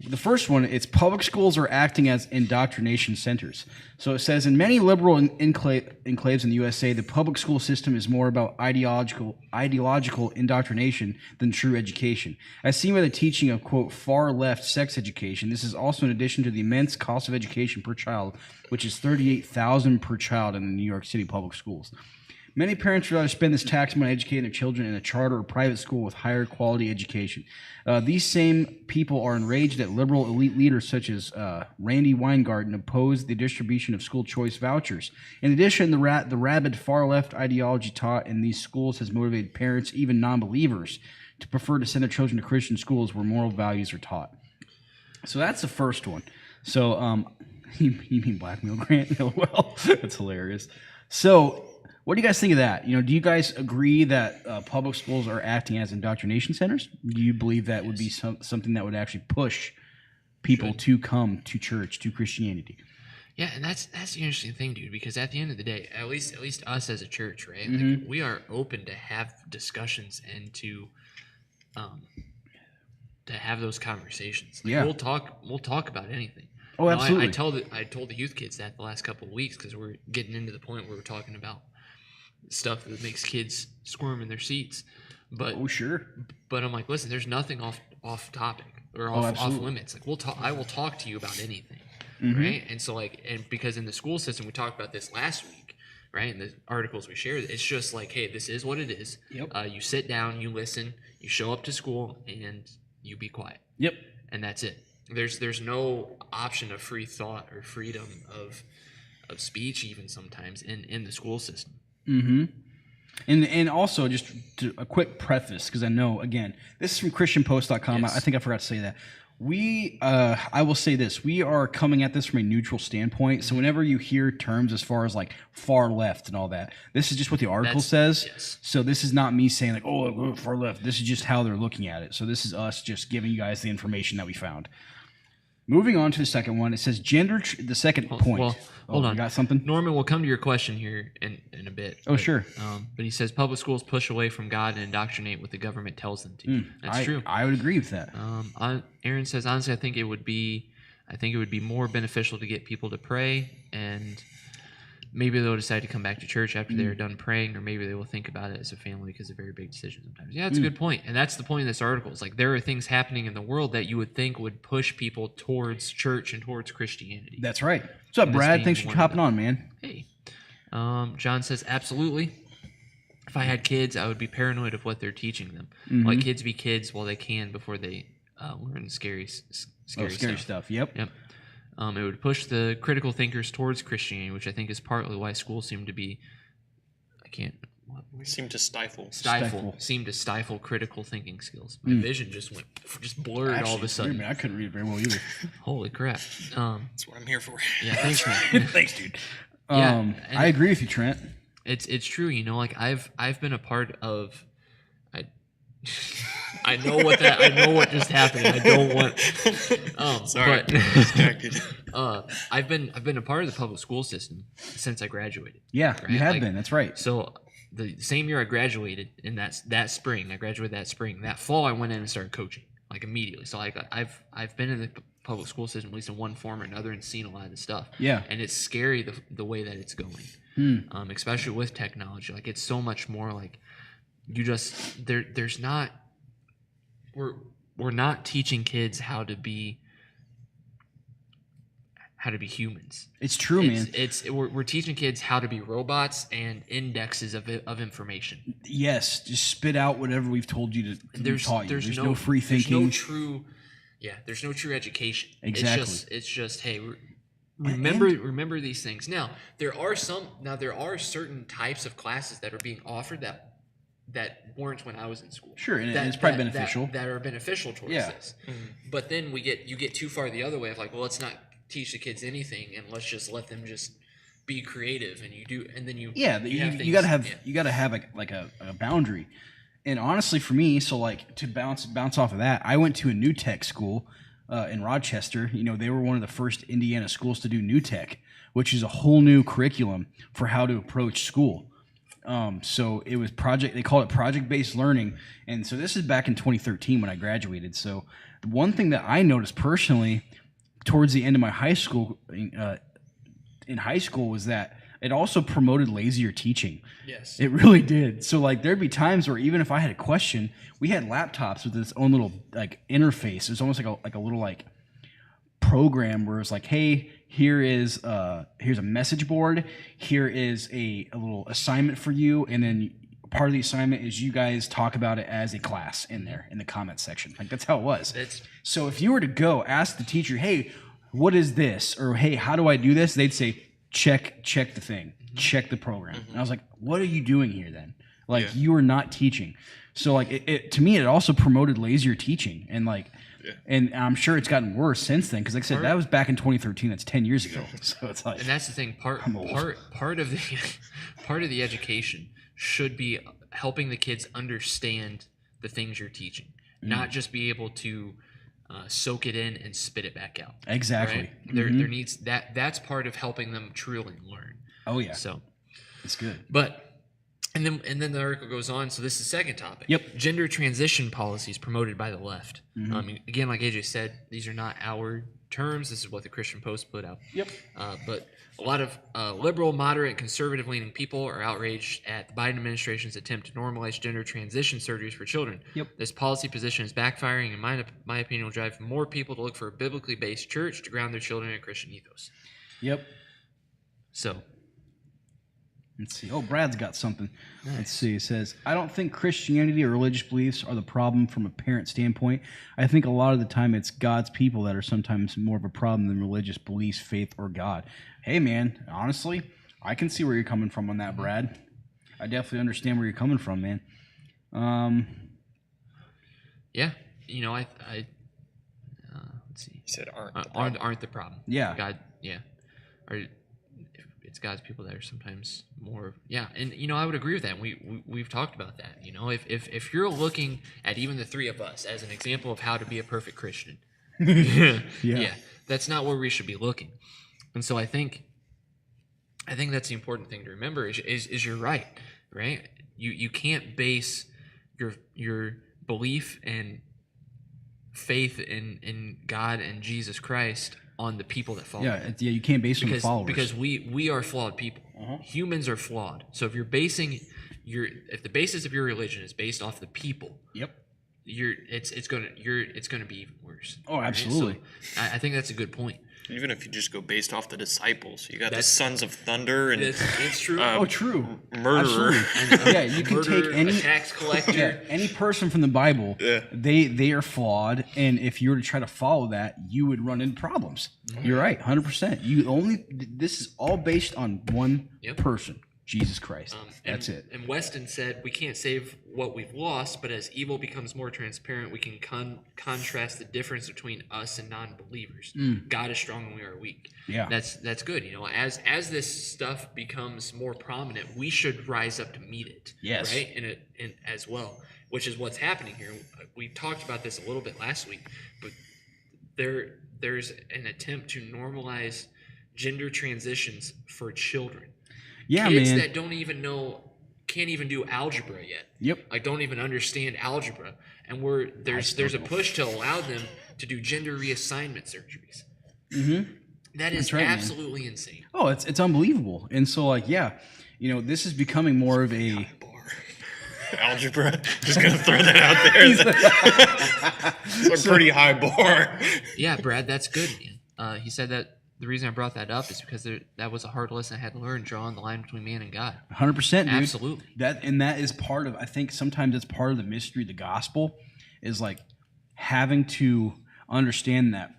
the first one, it's public schools are acting as indoctrination centers. So it says in many liberal enclaves in the USA, the public school system is more about ideological indoctrination than true education. As seen by the teaching of, quote, far left sex education, this is also in addition to the immense cost of education per child, which is $38,000 per child in the New York City public schools. Many parents would rather spend this tax money educating their children in a charter or private school with higher quality education. These same people are enraged that liberal elite leaders such as Randy Weingarten oppose the distribution of school choice vouchers. In addition, the rabid far-left ideology taught in these schools has motivated parents, even non-believers, to prefer to send their children to Christian schools where moral values are taught. So that's the first one. So you mean blackmail, Grant? Well, that's hilarious. So what do you guys think of that? Do you guys agree that public schools are acting as indoctrination centers? Do you believe that would be something that would actually push people to come to church, to Christianity? Yeah, and that's the interesting thing, dude. Because at the end of the day, at least us as a church, right? Mm-hmm. Like, we are open to have discussions and to have those conversations. Like, Yeah. we'll talk about anything. Oh, absolutely. I told the youth kids that the last couple of weeks because we're getting into the point where we're talking about stuff that makes kids squirm in their seats. But Oh, sure. but I'm like, listen, there's nothing off topic or off absolutely. limits. Like I will talk to you about anything, Mm-hmm. right? And so and because in the school system we talked about this last week, right? In the articles we shared, it's just like, hey, this is what it is. Yep. You sit down, you listen, you show up to school, and you be quiet, Yep. and that's it. There's no option of free thought or freedom of speech even sometimes in the school system. Mm-hmm. And also, just a quick preface, because I know, again, this is from ChristianPost.com. Yes. I think I forgot to say that. I will say this. We are coming at this from a neutral standpoint. So whenever you hear terms as far as like far left and all that, this is just what the article says. Yes. So this is not me saying like, oh, far left. This is just how they're looking at it. So this is us just giving you guys the information that we found. Moving on to the second one, it says the second point. Well, hold on. You got something? Norman, we'll come to your question here in a bit. Oh, sure. But he says public schools push away from God and indoctrinate what the government tells them to. That's true. I would agree with that. Aaron says, honestly, I think it would be more beneficial to get people to pray, and maybe they'll decide to come back to church after they're done praying, or maybe they will think about it as a family because it's a very big decision sometimes. Yeah, that's a good point. And that's the point of this article. It's like there are things happening in the world that you would think would push people towards church and towards Christianity. That's right. What's up, And this Brad? being Thanks for one of hopping them. on, man. Hey. John says, absolutely. If I had kids, I would be paranoid of what they're teaching them. Let kids be kids while they can before they learn scary Stuff. Yep. Yep. It would push the critical thinkers towards Christianity, which I think is partly why schools seem to be. Seem to stifle. Stifle. Seemed to stifle critical thinking skills. My vision just blurred all of a sudden. Man, I couldn't read it very well either. Holy crap. That's what I'm here for. Yeah, thanks, man. Thanks, dude. Yeah, and I agree with you, Trent. It's true, you know, like I've been a part of I know what just happened. I don't want Sorry, but distracted. I've been a part of the public school system since I graduated. Yeah, Right? you have Like, been. That's right. So the same year I graduated, in that spring, I graduated that spring. That fall, I went in and started coaching like immediately. So like I've been in the public school system at least in one form or another and seen a lot of the stuff. Yeah. And it's scary the way that it's going, especially with technology. Like it's so much more like you just there's not we're not teaching kids how to be humans. It's true, man. We're teaching kids how to be robots and indexes of information. Yes, just spit out whatever we've told you to taught you. There's no free thinking. There's no true education. Exactly. It's just hey, remember these things. Now there are certain types of classes that are being offered that weren't when I was in school. Sure, and it's probably that beneficial. That are beneficial towards this. But then you get too far the other way of like, well, let's not teach the kids anything and let's just let them just be creative and you gotta have a boundary. And honestly, for me, so like to bounce off of that, I went to a New Tech school in Rochester. You know, they were one of the first Indiana schools to do New Tech, which is a whole new curriculum for how to approach school. So it was they called it project-based learning. And so this is back in 2013 when I graduated. So the one thing that I noticed personally towards the end of my high school, was that it also promoted lazier teaching. Yes. It really did. So like there'd be times where even if I had a question, we had laptops with its own little like interface. It was almost like a little like program where it's like, hey, here's a message board. Here is a little assignment for you, and then part of the assignment is you guys talk about it as a class in there in the comments section. Like that's how it was. So if you were to go ask the teacher, hey, what is this? Or hey, how do I do this? They'd say, check the thing, check the program. And I was like, what are you doing here then? Like you are not teaching. So like it to me, it also promoted lazier teaching and like. Yeah. And I'm sure it's gotten worse since then because, like I said, that was back in 2013. That's 10 years ago. So it's like, and that's the thing. Part of the education should be helping the kids understand the things you're teaching, not just be able to soak it in and spit it back out. Exactly. Right? There needs that's part of helping them truly learn. Oh yeah. So it's good. But. And then the article goes on. So this is the second topic. Yep. Gender transition policies promoted by the left. Again, like AJ said, these are not our terms. This is what the Christian Post put out. Yep. But a lot of liberal, moderate, conservative-leaning people are outraged at the Biden administration's attempt to normalize gender transition surgeries for children. Yep. This policy position is backfiring, and my opinion will drive more people to look for a biblically based church to ground their children in a Christian ethos. Yep. So. Let's see. Oh, Brad's got something. Nice. Let's see. It says, I don't think Christianity or religious beliefs are the problem from a parent standpoint. I think a lot of the time it's God's people that are sometimes more of a problem than religious beliefs, faith, or God. Hey, man, honestly, I can see where you're coming from on that, Brad. I definitely understand where you're coming from, man. Yeah. You know, I let's see. You said aren't the problem. Yeah. God, yeah. It's God's people that are sometimes more, and you know I would agree with that. We've talked about that. You know, if you're looking at even the three of us as an example of how to be a perfect Christian, yeah, that's not where we should be looking. And so I think that's the important thing to remember is you're right. You can't base your belief and faith in God and Jesus Christ on the people that follow. Yeah, you can't base it on the followers. Because we are flawed people. Humans are flawed. So if you're basing if the basis of your religion is based off the people, yep, it's gonna be even worse. Oh, absolutely. Right? So I think that's a good point. Even if you just go based off the disciples, you got the Sons of Thunder and it's true. True. Murderer. And, you can take any tax collector. Any person from the Bible. Yeah. They are flawed, and if you were to try to follow that, you would run into problems. You're right, 100%. This is all based on one person, Jesus Christ. That's it. And Weston said, we can't save what we've lost, but as evil becomes more transparent, we can contrast the difference between us and non-believers. God is strong and we are weak. Yeah. That's good. You know, as this stuff becomes more prominent, we should rise up to meet it. Yes. Right? And as well, which is what's happening here. We talked about this a little bit last week, but there's an attempt to normalize gender transitions for children. Yeah, Kids man. that can't even do algebra yet. Yep. Like don't even understand algebra, and there's a push to allow them to do gender reassignment surgeries. Mm-hmm. That is right, absolutely insane. Oh, it's unbelievable. And so, like, yeah, you know, this is becoming more of a Algebra. Just gonna throw that out there. It's a pretty high bar. Yeah, Brad, that's good, man. He said that the reason I brought that up is because that was a hard lesson I had to learn, drawing the line between man and God. 100%, dude. Absolutely. That is part of, I think sometimes it's part of the mystery of the gospel, is like having to understand that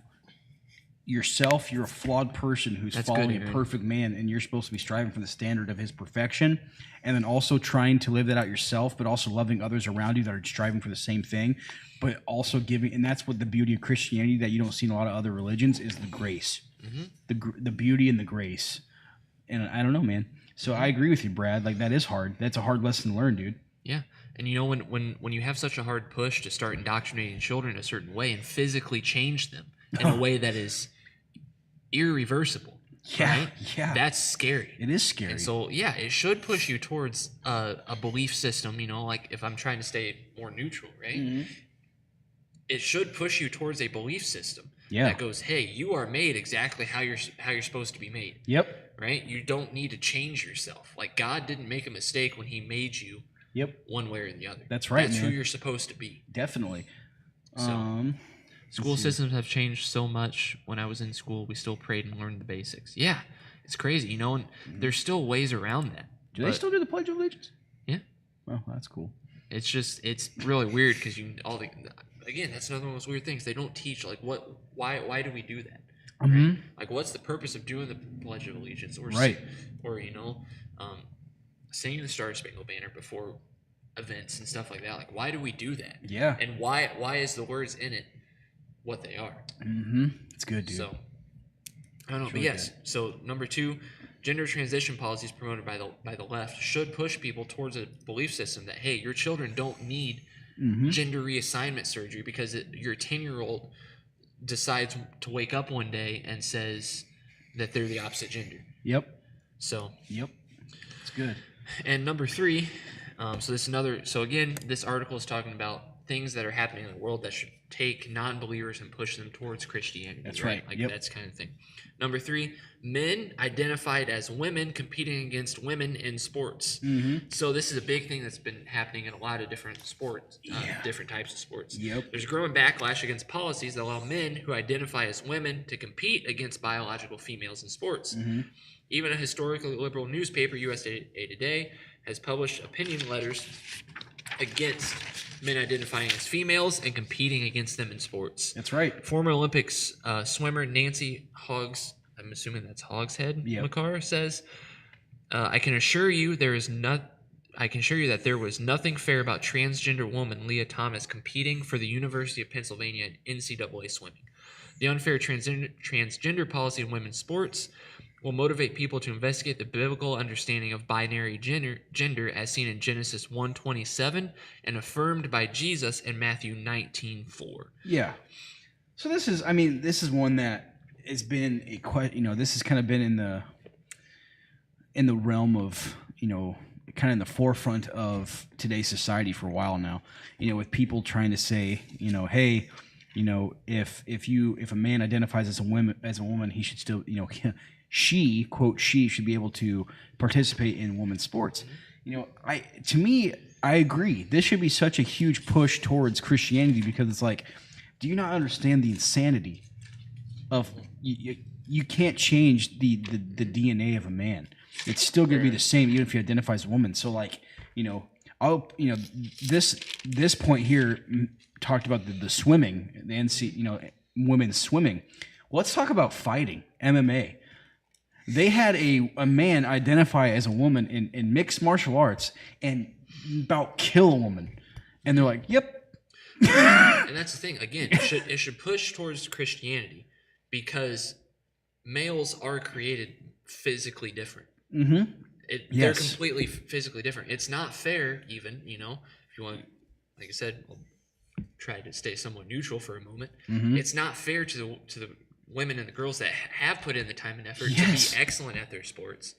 yourself, you're a flawed person who's following a perfect man, and you're supposed to be striving for the standard of his perfection, and then also trying to live that out yourself, but also loving others around you that are striving for the same thing, but also giving, and that's what the beauty of Christianity that you don't see in a lot of other religions is the grace. Mm-hmm. The beauty and the grace. And I don't know, man. So I agree with you, Brad. Like, that is hard. That's a hard lesson to learn, dude. Yeah. And you know, when you have such a hard push to start indoctrinating children a certain way and physically change them in a way that is irreversible, Yeah, right? yeah. That's scary. It is scary. And so, yeah, it should push you towards a belief system, you know, like if I'm trying to stay more neutral, right? Mm-hmm. It should push you towards a belief system that goes, hey, you are made exactly how you're supposed to be made. Yep. Right? You don't need to change yourself. Like, God didn't make a mistake when he made you one way or the other. That's right, That's man. who you're supposed to be. Definitely. So, school systems have changed so much. When I was in school, we still prayed and learned the basics. Yeah, it's crazy, you know, and there's still ways around that. Do they still do the Pledge of Allegiance? Yeah. Well, that's cool. It's really weird because again, that's another one of those weird things. They don't teach, like, why do we do that? Mm-hmm. Right? Like, what's the purpose of doing the Pledge of Allegiance, or you know, singing the Star Spangled Banner before events and stuff like that? Like, why do we do that? Yeah. And why is the words in it what they are? Mm-hmm. It's good, dude. So I don't know, but yes. Good. So number 2, gender transition policies promoted by the left should push people towards a belief system that, hey, your children don't need gender reassignment surgery because your 10-year-old decides to wake up one day and says that they're the opposite gender. Yep. So. Yep. It's good. And number 3, so again, this article is talking about things that are happening in the world that should take non-believers and push them towards Christianity. That's right. Like, that's kind of thing. Number 3, men identified as women competing against women in sports. Mm-hmm. So this is a big thing that's been happening in a lot of different sports, different types of sports. Yep. There's growing backlash against policies that allow men who identify as women to compete against biological females in sports. Mm-hmm. Even a historically liberal newspaper, USA Today, has published opinion letters against men identifying as females and competing against them in sports. That's right. Former Olympics swimmer Nancy Hogs, I'm assuming that's Hogshead, Makar, says, I can assure you that there was nothing fair about transgender woman Leah Thomas competing for the University of Pennsylvania in NCAA swimming. The unfair transgender policy in women's sports will motivate people to investigate the biblical understanding of binary gender as seen in Genesis 1:27 and affirmed by Jesus in Matthew 19:4. Yeah. So this is one that has been this has kind of been in the realm of, kind of in the forefront of today's society for a while now, with people trying to say, hey, if a man identifies as a woman, he should still, she should be able to participate in women's sports. I agree. This should be such a huge push towards Christianity because it's like, do you not understand the insanity of you can't change the DNA of a man. It's still going to be the same even if you identify as a woman. So this point here talked about the swimming, the women's swimming. Let's talk about fighting, MMA. They had a man identify as a woman in mixed martial arts and about kill a woman. And they're like, yep. And that's the thing. Again, it should push towards Christianity because males are created physically different. Mm-hmm. They're Yes. completely physically different. It's not fair, even, if you want, like I said, I'll try to stay somewhat neutral for a moment. Mm-hmm. It's not fair to the women and the girls that have put in the time and effort Yes. to be excellent at their sports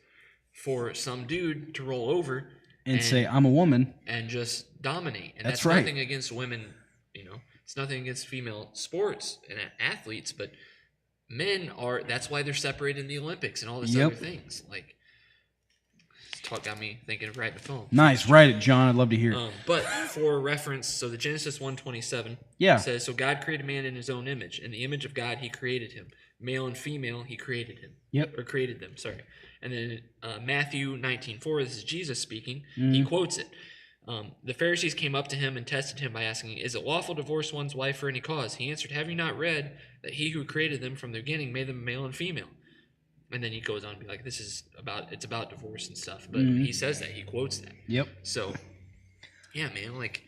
for some dude to roll over And say, I'm a woman. and just dominate. And That's that's right. nothing against women, it's nothing against female sports and athletes, but men that's why they're separated in the Olympics and all this Yep. other things. Like, this talk got me thinking of writing a poem. Nice. Write it, John. I'd love to hear it. But for reference, so the Genesis 1:27 Yeah. says, so God created man in his own image. In the image of God, he created him. Male and female, he created him. Yep. Or created them, sorry. And then Matthew 19:4, this is Jesus speaking. Mm-hmm. He quotes it. The Pharisees came up to him and tested him by asking, is it lawful to divorce one's wife for any cause? He answered, have you not read that he who created them from the beginning made them male and female? And then he goes on to be like, it's about divorce and stuff. But he says that, he quotes that. Yep. So, yeah, man, like,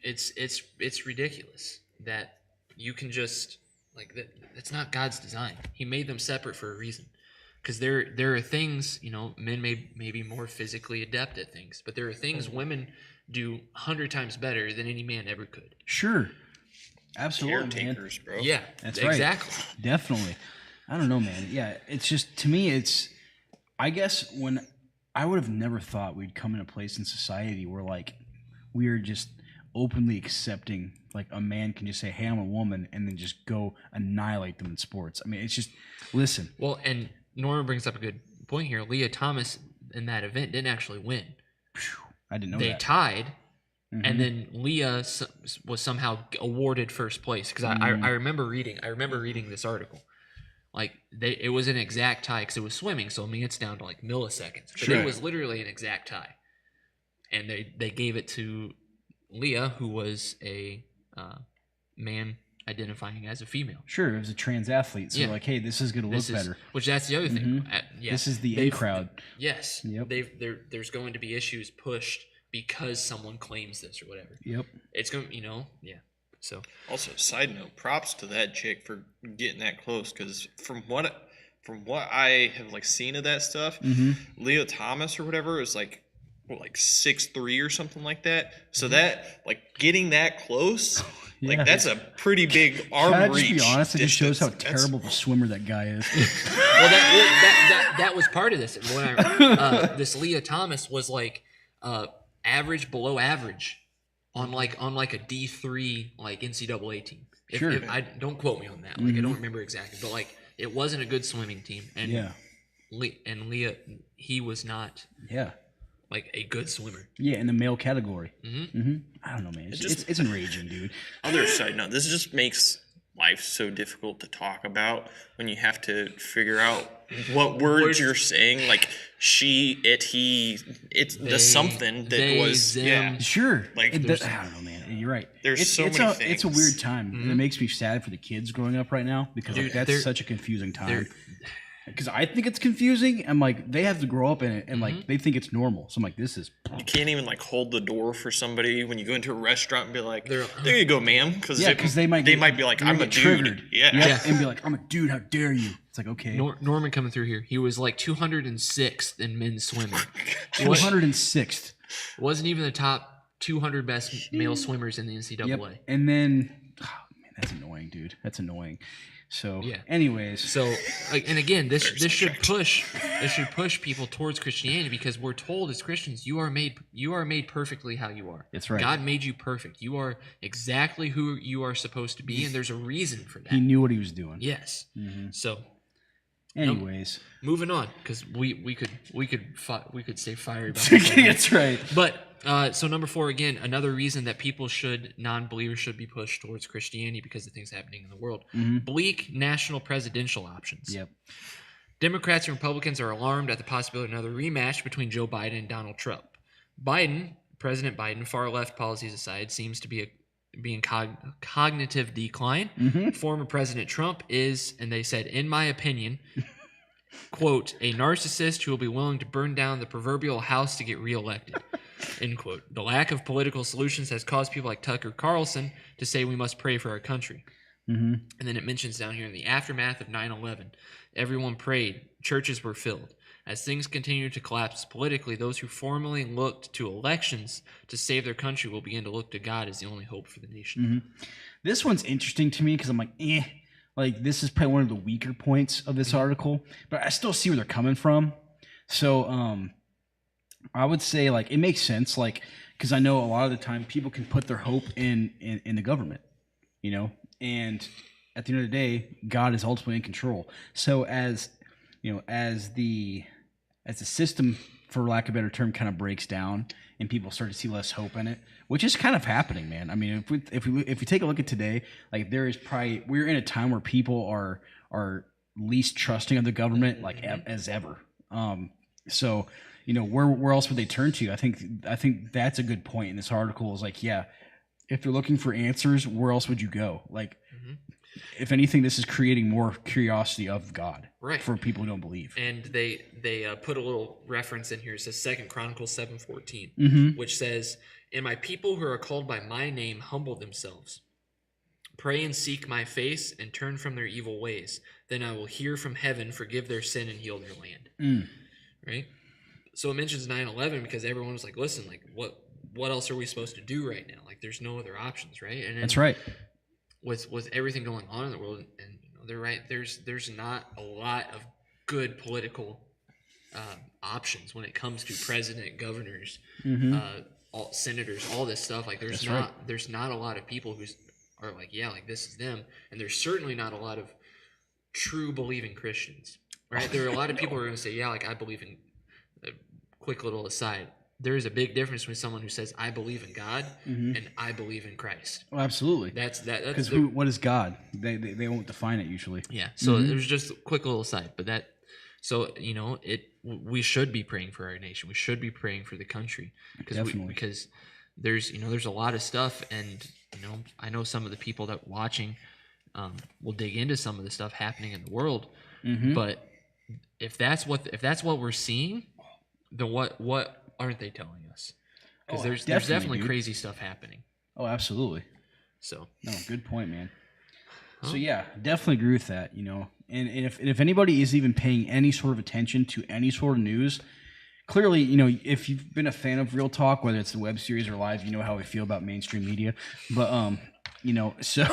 it's ridiculous that you can just, like, that's not God's design. He made them separate for a reason. Because there are things, men may be more physically adept at things, but there are things women do 100 times better than any man ever could. Sure. Absolutely, man. Caretakers, bro. Yeah, That's right. exactly. Definitely. I don't know, man. Yeah, it's just, to me, I guess when I would have never thought we'd come in a place in society where, like, we are just openly accepting, like, a man can just say, hey, I'm a woman, and then just go annihilate them in sports. I mean, it's just, listen. Well, and Norman brings up a good point here. Leah Thomas in that event didn't actually win. I didn't know They that. tied, Mhm. and then Leah was somehow awarded first place. Because I remember reading this article. Like, it was an exact tie because it was swimming, so I mean it's down to like milliseconds. But Sure. it was literally an exact tie, and they gave it to Leah, who was a man identifying as a female. Sure, it was a trans athlete, so Yeah. like, hey, this is going to look better. Which that's the other thing. Yeah, This is the in they've- crowd. Yes. Yep. There's going to be issues pushed because someone claims this or whatever. Yep. It's going, yeah. So Also, side note, props to that chick for getting that close. Because from what I have like seen of that stuff, Leah Thomas or whatever is like 6'3" or something like that. So that like getting that close, like Yeah. that's a pretty big arm Can I reach. just be honest? It just shows how distance. That's- terrible of a swimmer that guy is. well, that was part of this. When this Leah Thomas was like average, below average, on like a D3 like NCAA team. Sure. If I don't quote me on that. Like I don't remember exactly, but like it wasn't a good swimming team. And Yeah. Leah, he was not Yeah. like a good swimmer. Yeah, in the male category. Mm-hmm. I don't know, man. It's, just- it's enraging, dude. Other side note, this just makes life so difficult to talk about when you have to figure out what words you're saying. Like she, it, he, it's the something that they, was them. yeah. Sure. Like, I don't know, man. You're right. there's it's, so it's many It's a things. weird time. And it makes me sad for the kids growing up right now because like, Dude, that's they're- such a confusing time. Because I think it's confusing, and like they have to grow up in it, and like they think it's normal. So I'm like, this is You can't even like hold the door for somebody when you go into a restaurant and be like, They're- "There you go, ma'am," because yeah, because they might be like, they might "I'm a get dude." triggered. Yeah. Yep, and be like, I'm a dude. How dare you? It's like okay, Norman coming through here. He was like 206th in men's swimming. 206th. Wasn't even the top 200 best male swimmers in the NCAA. Yep. And then, oh, man, that's annoying, dude. That's annoying. So, Yeah. anyways, So, like, and again, this should push people towards Christianity because we're told as Christians you are made perfectly how you are. That's right. God made you perfect. You are exactly who you are supposed to be, and there's a reason for that. he knew what he was doing. Yes. So Anyways, moving on because we could stay fiery about this. that's right. But so number 4 again, another reason that non-believers should be pushed towards Christianity because of things happening in the world. Bleak national presidential options. Yep. Democrats and Republicans are alarmed at the possibility of another rematch between Joe Biden and Donald Trump. President Biden, far left policies aside, seems to be in cognitive decline. Former President Trump is, and they said, in my opinion, quote, a narcissist who will be willing to burn down the proverbial house to get reelected, end quote. The lack of political solutions has caused people like Tucker Carlson to say we must pray for our country. Mm-hmm. And then it mentions down here in the aftermath of 9/11, everyone prayed, churches were filled. As things continue to collapse politically, those who formerly looked to elections to save their country will begin to look to God as the only hope for the nation. Mm-hmm. This one's interesting to me because I'm like, like this is probably one of the weaker points of this article, but I still see where they're coming from. So, I would say like it makes sense, like because I know a lot of the time people can put their hope in the government, you know, and at the end of the day, God is ultimately in control. So as you know, as the system, for lack of a better term, kind of breaks down and people start to see less hope in it, which is kind of happening, man. I mean, if we take a look at today, like there is probably we're in a time where people are least trusting of the government like as ever. So you know, where else would they turn to? I think that's a good point in this article. Is like, yeah, if they're looking for answers, where else would you go? Like, if anything, this is creating more curiosity of God, Right. for people who don't believe. And they put a little reference in here. It says 2 Chronicles 7:14, Mm-hmm. which says, and my people who are called by my name humble themselves. Pray and seek my face and turn from their evil ways. Then I will hear from heaven, forgive their sin, and heal their land. Right? So it mentions 9/11 because everyone was like, listen, like what else are we supposed to do right now? Like there's no other options, right? And then That's right. with everything going on in the world, and you know, they're right, there's not a lot of good political options when it comes to president, governors, all senators, all this stuff. Like there's not a lot of people who are like, yeah, like this is them, and there's certainly not a lot of true believing Christians, right? There are a lot of people who are going to say, yeah, like I believe in. A quick little aside: there is a big difference between someone who says I believe in God and I believe in Christ. Oh, absolutely. That's Because what is God? They won't define it usually. yeah. So there's just a quick little aside, but that. So you know, we should be praying for our nation. We should be praying for the country because there's a lot of stuff, and you know, I know some of the people that watching will dig into some of the stuff happening in the world, but if that's what we're seeing, then what aren't they telling us? Because there's definitely dude. crazy stuff happening. Oh, absolutely. So No, good point, man. So yeah, definitely agree with that. You know, and if anybody is even paying any sort of attention to any sort of news, clearly, you know, if you've been a fan of Real Talk, whether it's the web series or live, you know how we feel about mainstream media. But you know, so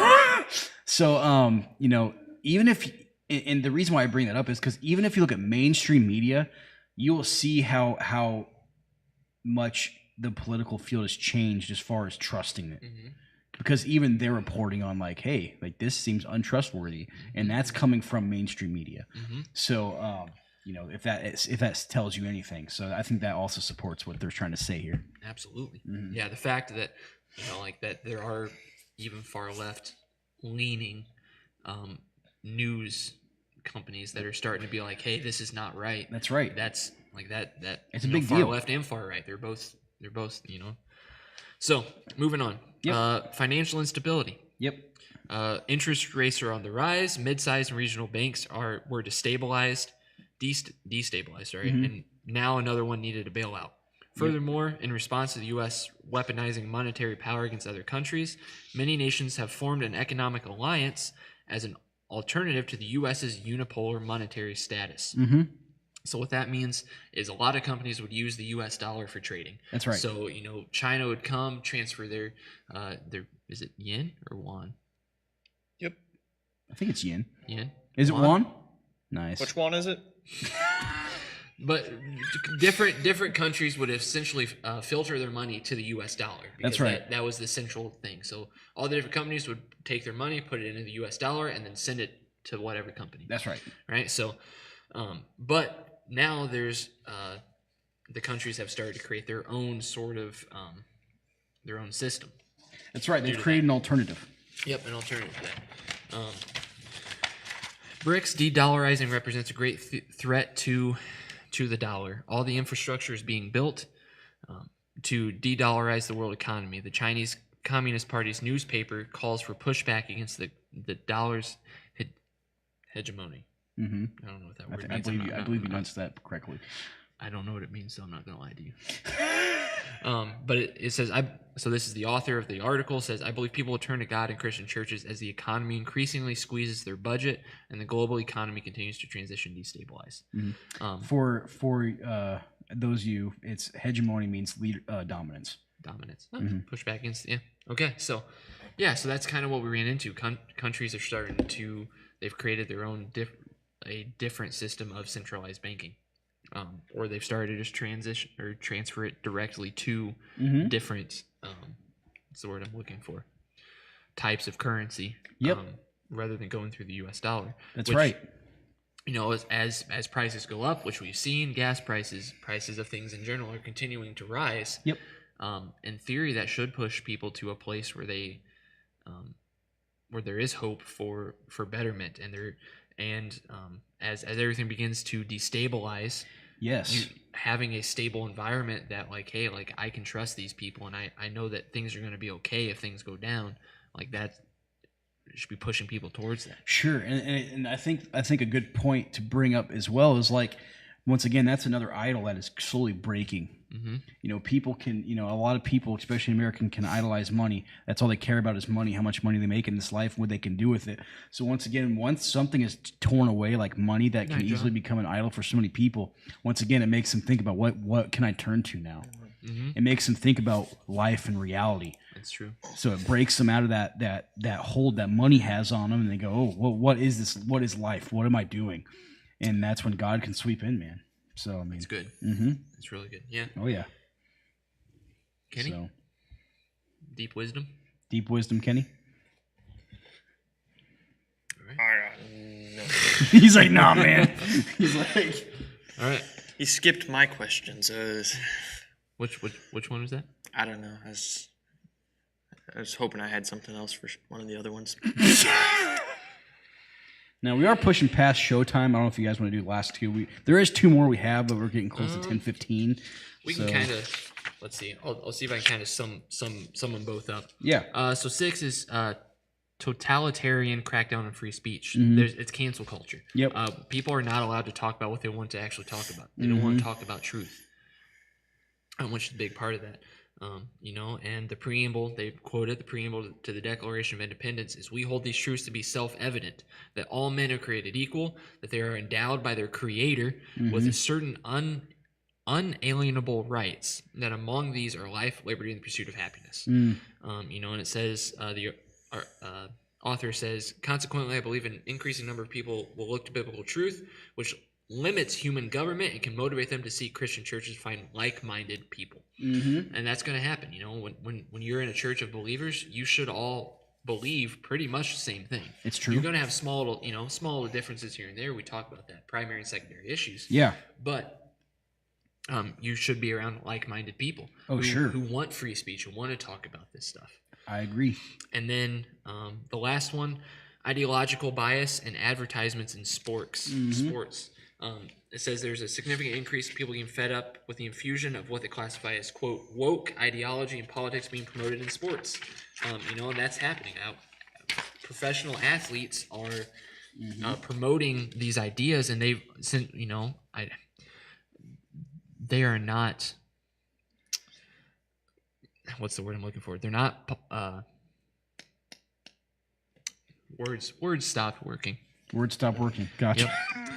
you know, even if and the reason why I bring that up is because even if you look at mainstream media, you will see how much the political field has changed as far as trusting it. Because even they're reporting on like, hey, like this seems untrustworthy, and that's coming from mainstream media. So, you know, if that tells you anything, so I think that also supports what they're trying to say here. absolutely, yeah. The fact that you know, like that there are even far left leaning news companies that are starting to be like, hey, this is not right. That's right. That's like that It's a you know, big far deal. left and far right. They're both you know. So moving on. Yep. Financial instability. Yep. Interest rates are on the rise. Mid-sized and regional banks were destabilized, sorry, and now another one needed a bailout. Furthermore, in response to the U.S. weaponizing monetary power against other countries, many nations have formed an economic alliance as an alternative to the U.S.'s unipolar monetary status. So what that means is a lot of companies would use the U.S. dollar for trading. That's right. So you know, China would come transfer their is it yen or yuan? Yep. I think it's yen. Yen. Is it won? Nice. Which one is it? But different countries would essentially filter their money to the U.S. dollar. Because That's right. That was the central thing. So all the different companies would take their money, put it into the U.S. dollar, and then send it to whatever company. That's right. Right. So, but now there's the countries have started to create their own sort of their own system. That's right. They've to created that. an alternative. Yep, an alternative to that. BRICS de-dollarizing represents a great threat to the dollar. All the infrastructure is being built to de-dollarize the world economy. The Chinese Communist Party's newspaper calls for pushback against the dollar's hegemony. Mm-hmm. I don't know what that I, word th- I means. believe I'm you. not- I believe you I'm not- pronounced that correctly. I don't know what it means, so I'm not gonna lie to you. But it says so this is the author of the article says, I believe people will turn to God in Christian churches as the economy increasingly squeezes their budget and the global economy continues to transition destabilize. For those of you, it's hegemony means dominance. Dominance. Push back against, yeah. Okay, so that's kind of what we ran into. Countries are starting to, they've created their own a different system of centralized banking. Or they've started to just transition or transfer it directly to different, what's the word I'm looking for? Types of currency. Yep. Rather than going through the U.S. dollar. That's which, right. You know, as prices go up, which we've seen, gas prices of things in general are continuing to rise. Yep. In theory, that should push people to a place where they, where there is hope for betterment, and as everything begins to destabilize, Yes. having a stable environment that like, hey, like I can trust these people, and I know that things are going to be okay if things go down, like that should be pushing people towards that. Sure, and I think a good point to bring up as well is like, once again, that's another idol that is slowly breaking. Mm-hmm. You know, people can, you know, a lot of people, especially American, can idolize money. That's all they care about is money, how much money they make in this life, what they can do with it. So once again, once something is torn away, like money, that can easily become an idol for so many people. Once again, it makes them think about what can I turn to now. Mm-hmm. It makes them think about life and reality. That's true. So it breaks them out of that hold that money has on them, and they go, oh, well, what is this? What is life? What am I doing? And that's when God can sweep in, man. So I mean, It's good. Mm-hmm. It's really good. Yeah. Oh yeah. Kenny, So, deep wisdom. deep wisdom, Kenny. No. He's like, nah, man. He's like, All right. He skipped my questions. Which one was that? I don't know. I was hoping I had something else for one of the other ones. now we are pushing past showtime. I don't know if you guys want to do the last two. There is two more we have, but we're getting close to 10:15. We can kind of, let's see. I'll see if I can kind of sum them both up. Yeah. So 6 is totalitarian crackdown on free speech. It's cancel culture. Yep. People are not allowed to talk about what they want to actually talk about. They don't want to talk about truth, which is a big part of that. You know, and the preamble, they quoted the preamble to the Declaration of Independence is, we hold these truths to be self-evident, that all men are created equal, that they are endowed by their creator with a certain unalienable rights, that among these are life, liberty, and the pursuit of happiness. You know, and it says, the author says, consequently, I believe an increasing number of people will look to biblical truth, which limits human government and can motivate them to seek Christian churches to find like-minded people. And that's going to happen. You know, when you're in a church of believers, you should all believe pretty much the same thing. It's true. You're going to have small differences here and there. We talk about that, primary and secondary issues. Yeah. But you should be around like-minded people. Sure. Who want free speech, who want to talk about this stuff. I agree. And then the last one, ideological bias and advertisements in sports. It says there's a significant increase of people getting fed up with the infusion of what they classify as, quote, woke ideology and politics being promoted in sports. You know, and that's happening. Professional athletes are promoting these ideas, and they are not, what's the word I'm looking for? They're not, words stopped working. Words stop working. Gotcha.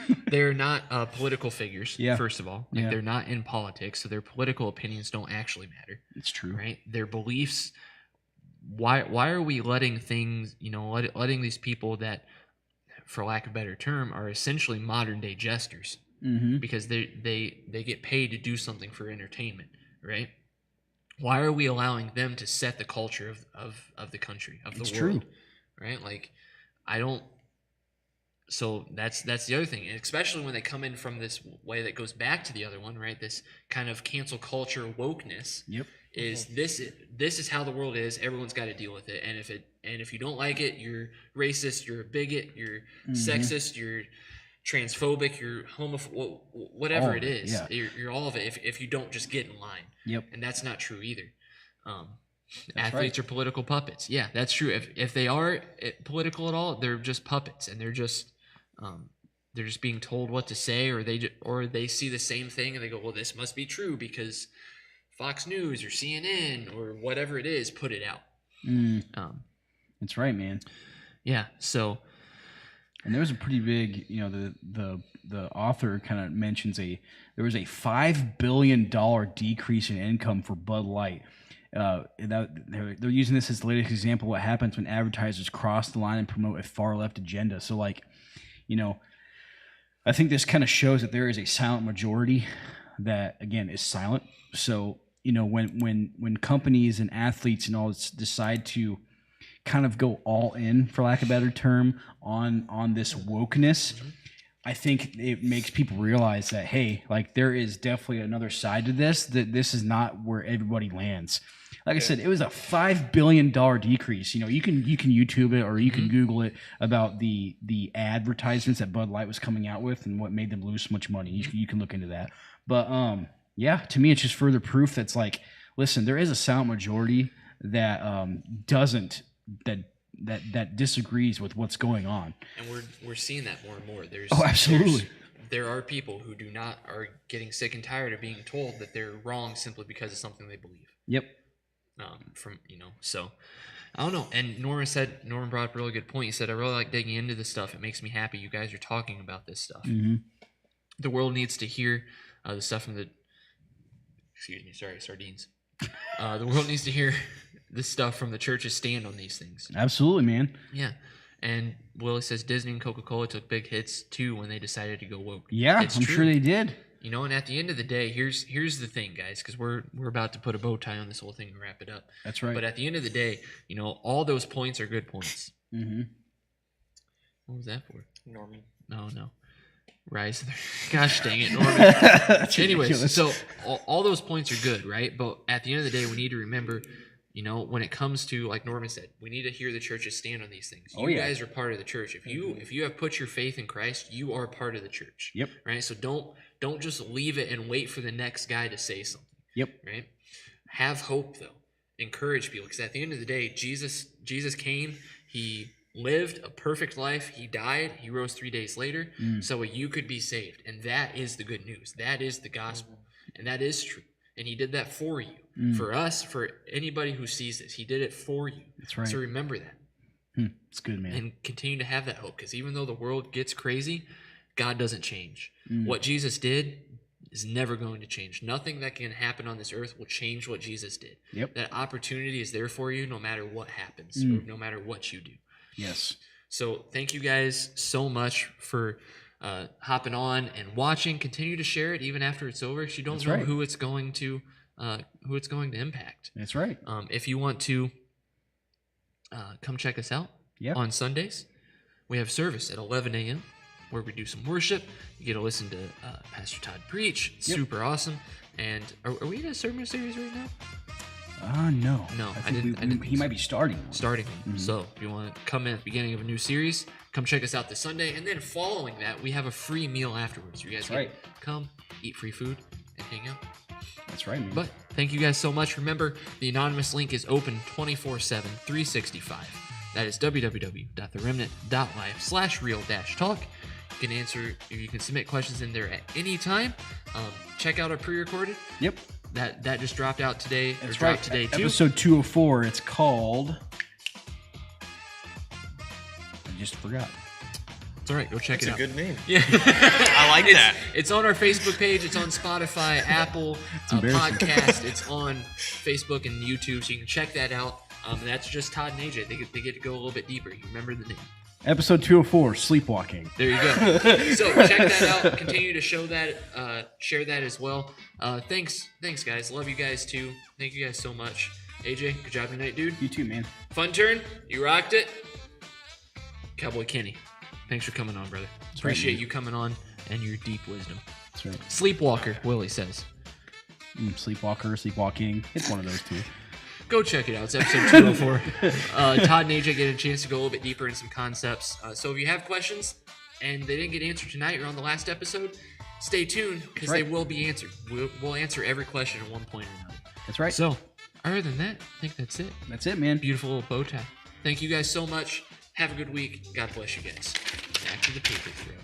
Yep. They're not political figures, Yeah. first of all. They're not in politics, so their political opinions don't actually matter, It's true. right? Their beliefs, why are we letting things, letting these people that, for lack of a better term, are essentially modern-day jesters, because they get paid to do something for entertainment, right? Why are we allowing them to set the culture of the country, of the It's world, true. right? Like, I don't. So that's the other thing, and especially when they come in from this way that goes back to the other one, right? This kind of cancel culture wokeness. Yep. Is this is how the world is? Everyone's got to deal with it, and if you don't like it, you're racist, you're a bigot, you're sexist, you're transphobic, you're homophobic, whatever All it of it, is. yeah. You're all of it. If you don't just get in line, Yep. and that's not true either. That's Athletes right. are political puppets. Yeah, that's true. If they are political at all, they're just puppets, and they're just they're just being told what to say, or they see the same thing and they go, well, this must be true because Fox News or CNN or whatever it is put it out. That's right, man. Yeah. So, and there was a pretty big, the author kind of mentions there was a $5 billion decrease in income for Bud Light. They're using this as the latest example of what happens when advertisers cross the line and promote a far left agenda. So, I think this kind of shows that there is a silent majority that, again, is silent. So, when companies and athletes and all this decide to kind of go all in, for lack of a better term, on this wokeness, I think it makes people realize that, hey, there is definitely another side to this, that this is not where everybody lands. Like I said, it was a $5 billion decrease. You can YouTube it or you can Google it about the advertisements that Bud Light was coming out with and what made them lose so much money. You can look into that. But yeah, to me, it's just further proof that's listen, there is a silent majority that that disagrees with what's going on. And we're seeing that more and more. Absolutely. There are people who are getting sick and tired of being told that they're wrong simply because of something they believe. Yep. So I don't know. And Norman brought up a really good point. He said, I really like digging into this stuff. It makes me happy you guys are talking about this stuff. Mm-hmm. The world needs to hear the stuff from sardines. The world needs to hear this stuff from the church's stand on these things. Absolutely, man. Yeah. And Willie says Disney and Coca-Cola took big hits too when they decided to go woke. Yeah, I'm sure they did. And at the end of the day, here's the thing, guys, because we're about to put a bow tie on this whole thing and wrap it up. That's right. But at the end of the day, all those points are good points. Mm-hmm. What was that for? Norman. No. Rise. Gosh dang it, Norman. Anyways, so all those points are good, right? But at the end of the day, we need to remember, when it comes to, like Norman said, we need to hear the church's stand on these things. You guys are part of the church. If you have put your faith in Christ, you are part of the church. Yep. Right? So don't just leave it and wait for the next guy to say something. Yep. Right? Have hope though. Encourage people, because at the end of the day, Jesus came, he lived a perfect life, he died, he rose 3 days later, so you could be saved. And that is the good news. That is the gospel. And that is true. And he did that for you. For us, for anybody who sees this, he did it for you. That's right. So remember that. It's good, man. And continue to have that hope, because even though the world gets crazy, God doesn't change. What Jesus did is never going to change. Nothing that can happen on this earth will change what Jesus did. Yep. That opportunity is there for you no matter what happens, or no matter what you do. Yes. So thank you guys so much for hopping on and watching. Continue to share it even after it's over, because you don't know who it's going to impact. That's right. If you want to come check us out on Sundays, we have service at 11 a.m. where we do some worship. You get to listen to Pastor Todd preach. It's super awesome. And are we in a sermon series right now? No. No, I didn't. He might be starting. So if you want to come in at the beginning of a new series, come check us out this Sunday. And then following that, we have a free meal afterwards. You guys can come, eat free food, and hang out. That's right, man. But thank you guys so much. Remember, the anonymous link is open 24/7, 365. That is www.theremnant.life/real-talk. You can submit questions in there at any time. Check out our pre-recorded. Yep. That just dropped out today. That's dropped right. Today too. Episode 204. It's called. I just forgot. It's all right. Go check it out. It's a good name. Yeah. I like that. It's on our Facebook page. It's on Spotify, Apple Podcast. It's on Facebook and YouTube, so you can check that out. And that's just Todd and AJ. They get to go a little bit deeper. You remember the name. Episode 204, Sleepwalking. There you go. So check that out. Continue to share that as well. Thanks guys. Love you guys too. Thank you guys so much. AJ, good job tonight, dude. You too, man. Fun turn. You rocked it. Cowboy Kenny, thanks for coming on, brother. Appreciate you coming on and your deep wisdom. That's right. Sleepwalker, Willie says. Sleepwalker, Sleepwalking. It's one of those two. Go check it out. It's episode 204. Todd and AJ get a chance to go a little bit deeper in some concepts. So if you have questions and they didn't get answered tonight or on the last episode, stay tuned, because they will be answered. We'll answer every question at one point or another. That's right. So other than that, I think that's it. That's it, man. Beautiful little bow tie. Thank you guys so much. Have a good week. God bless you guys. Back to the paper throw.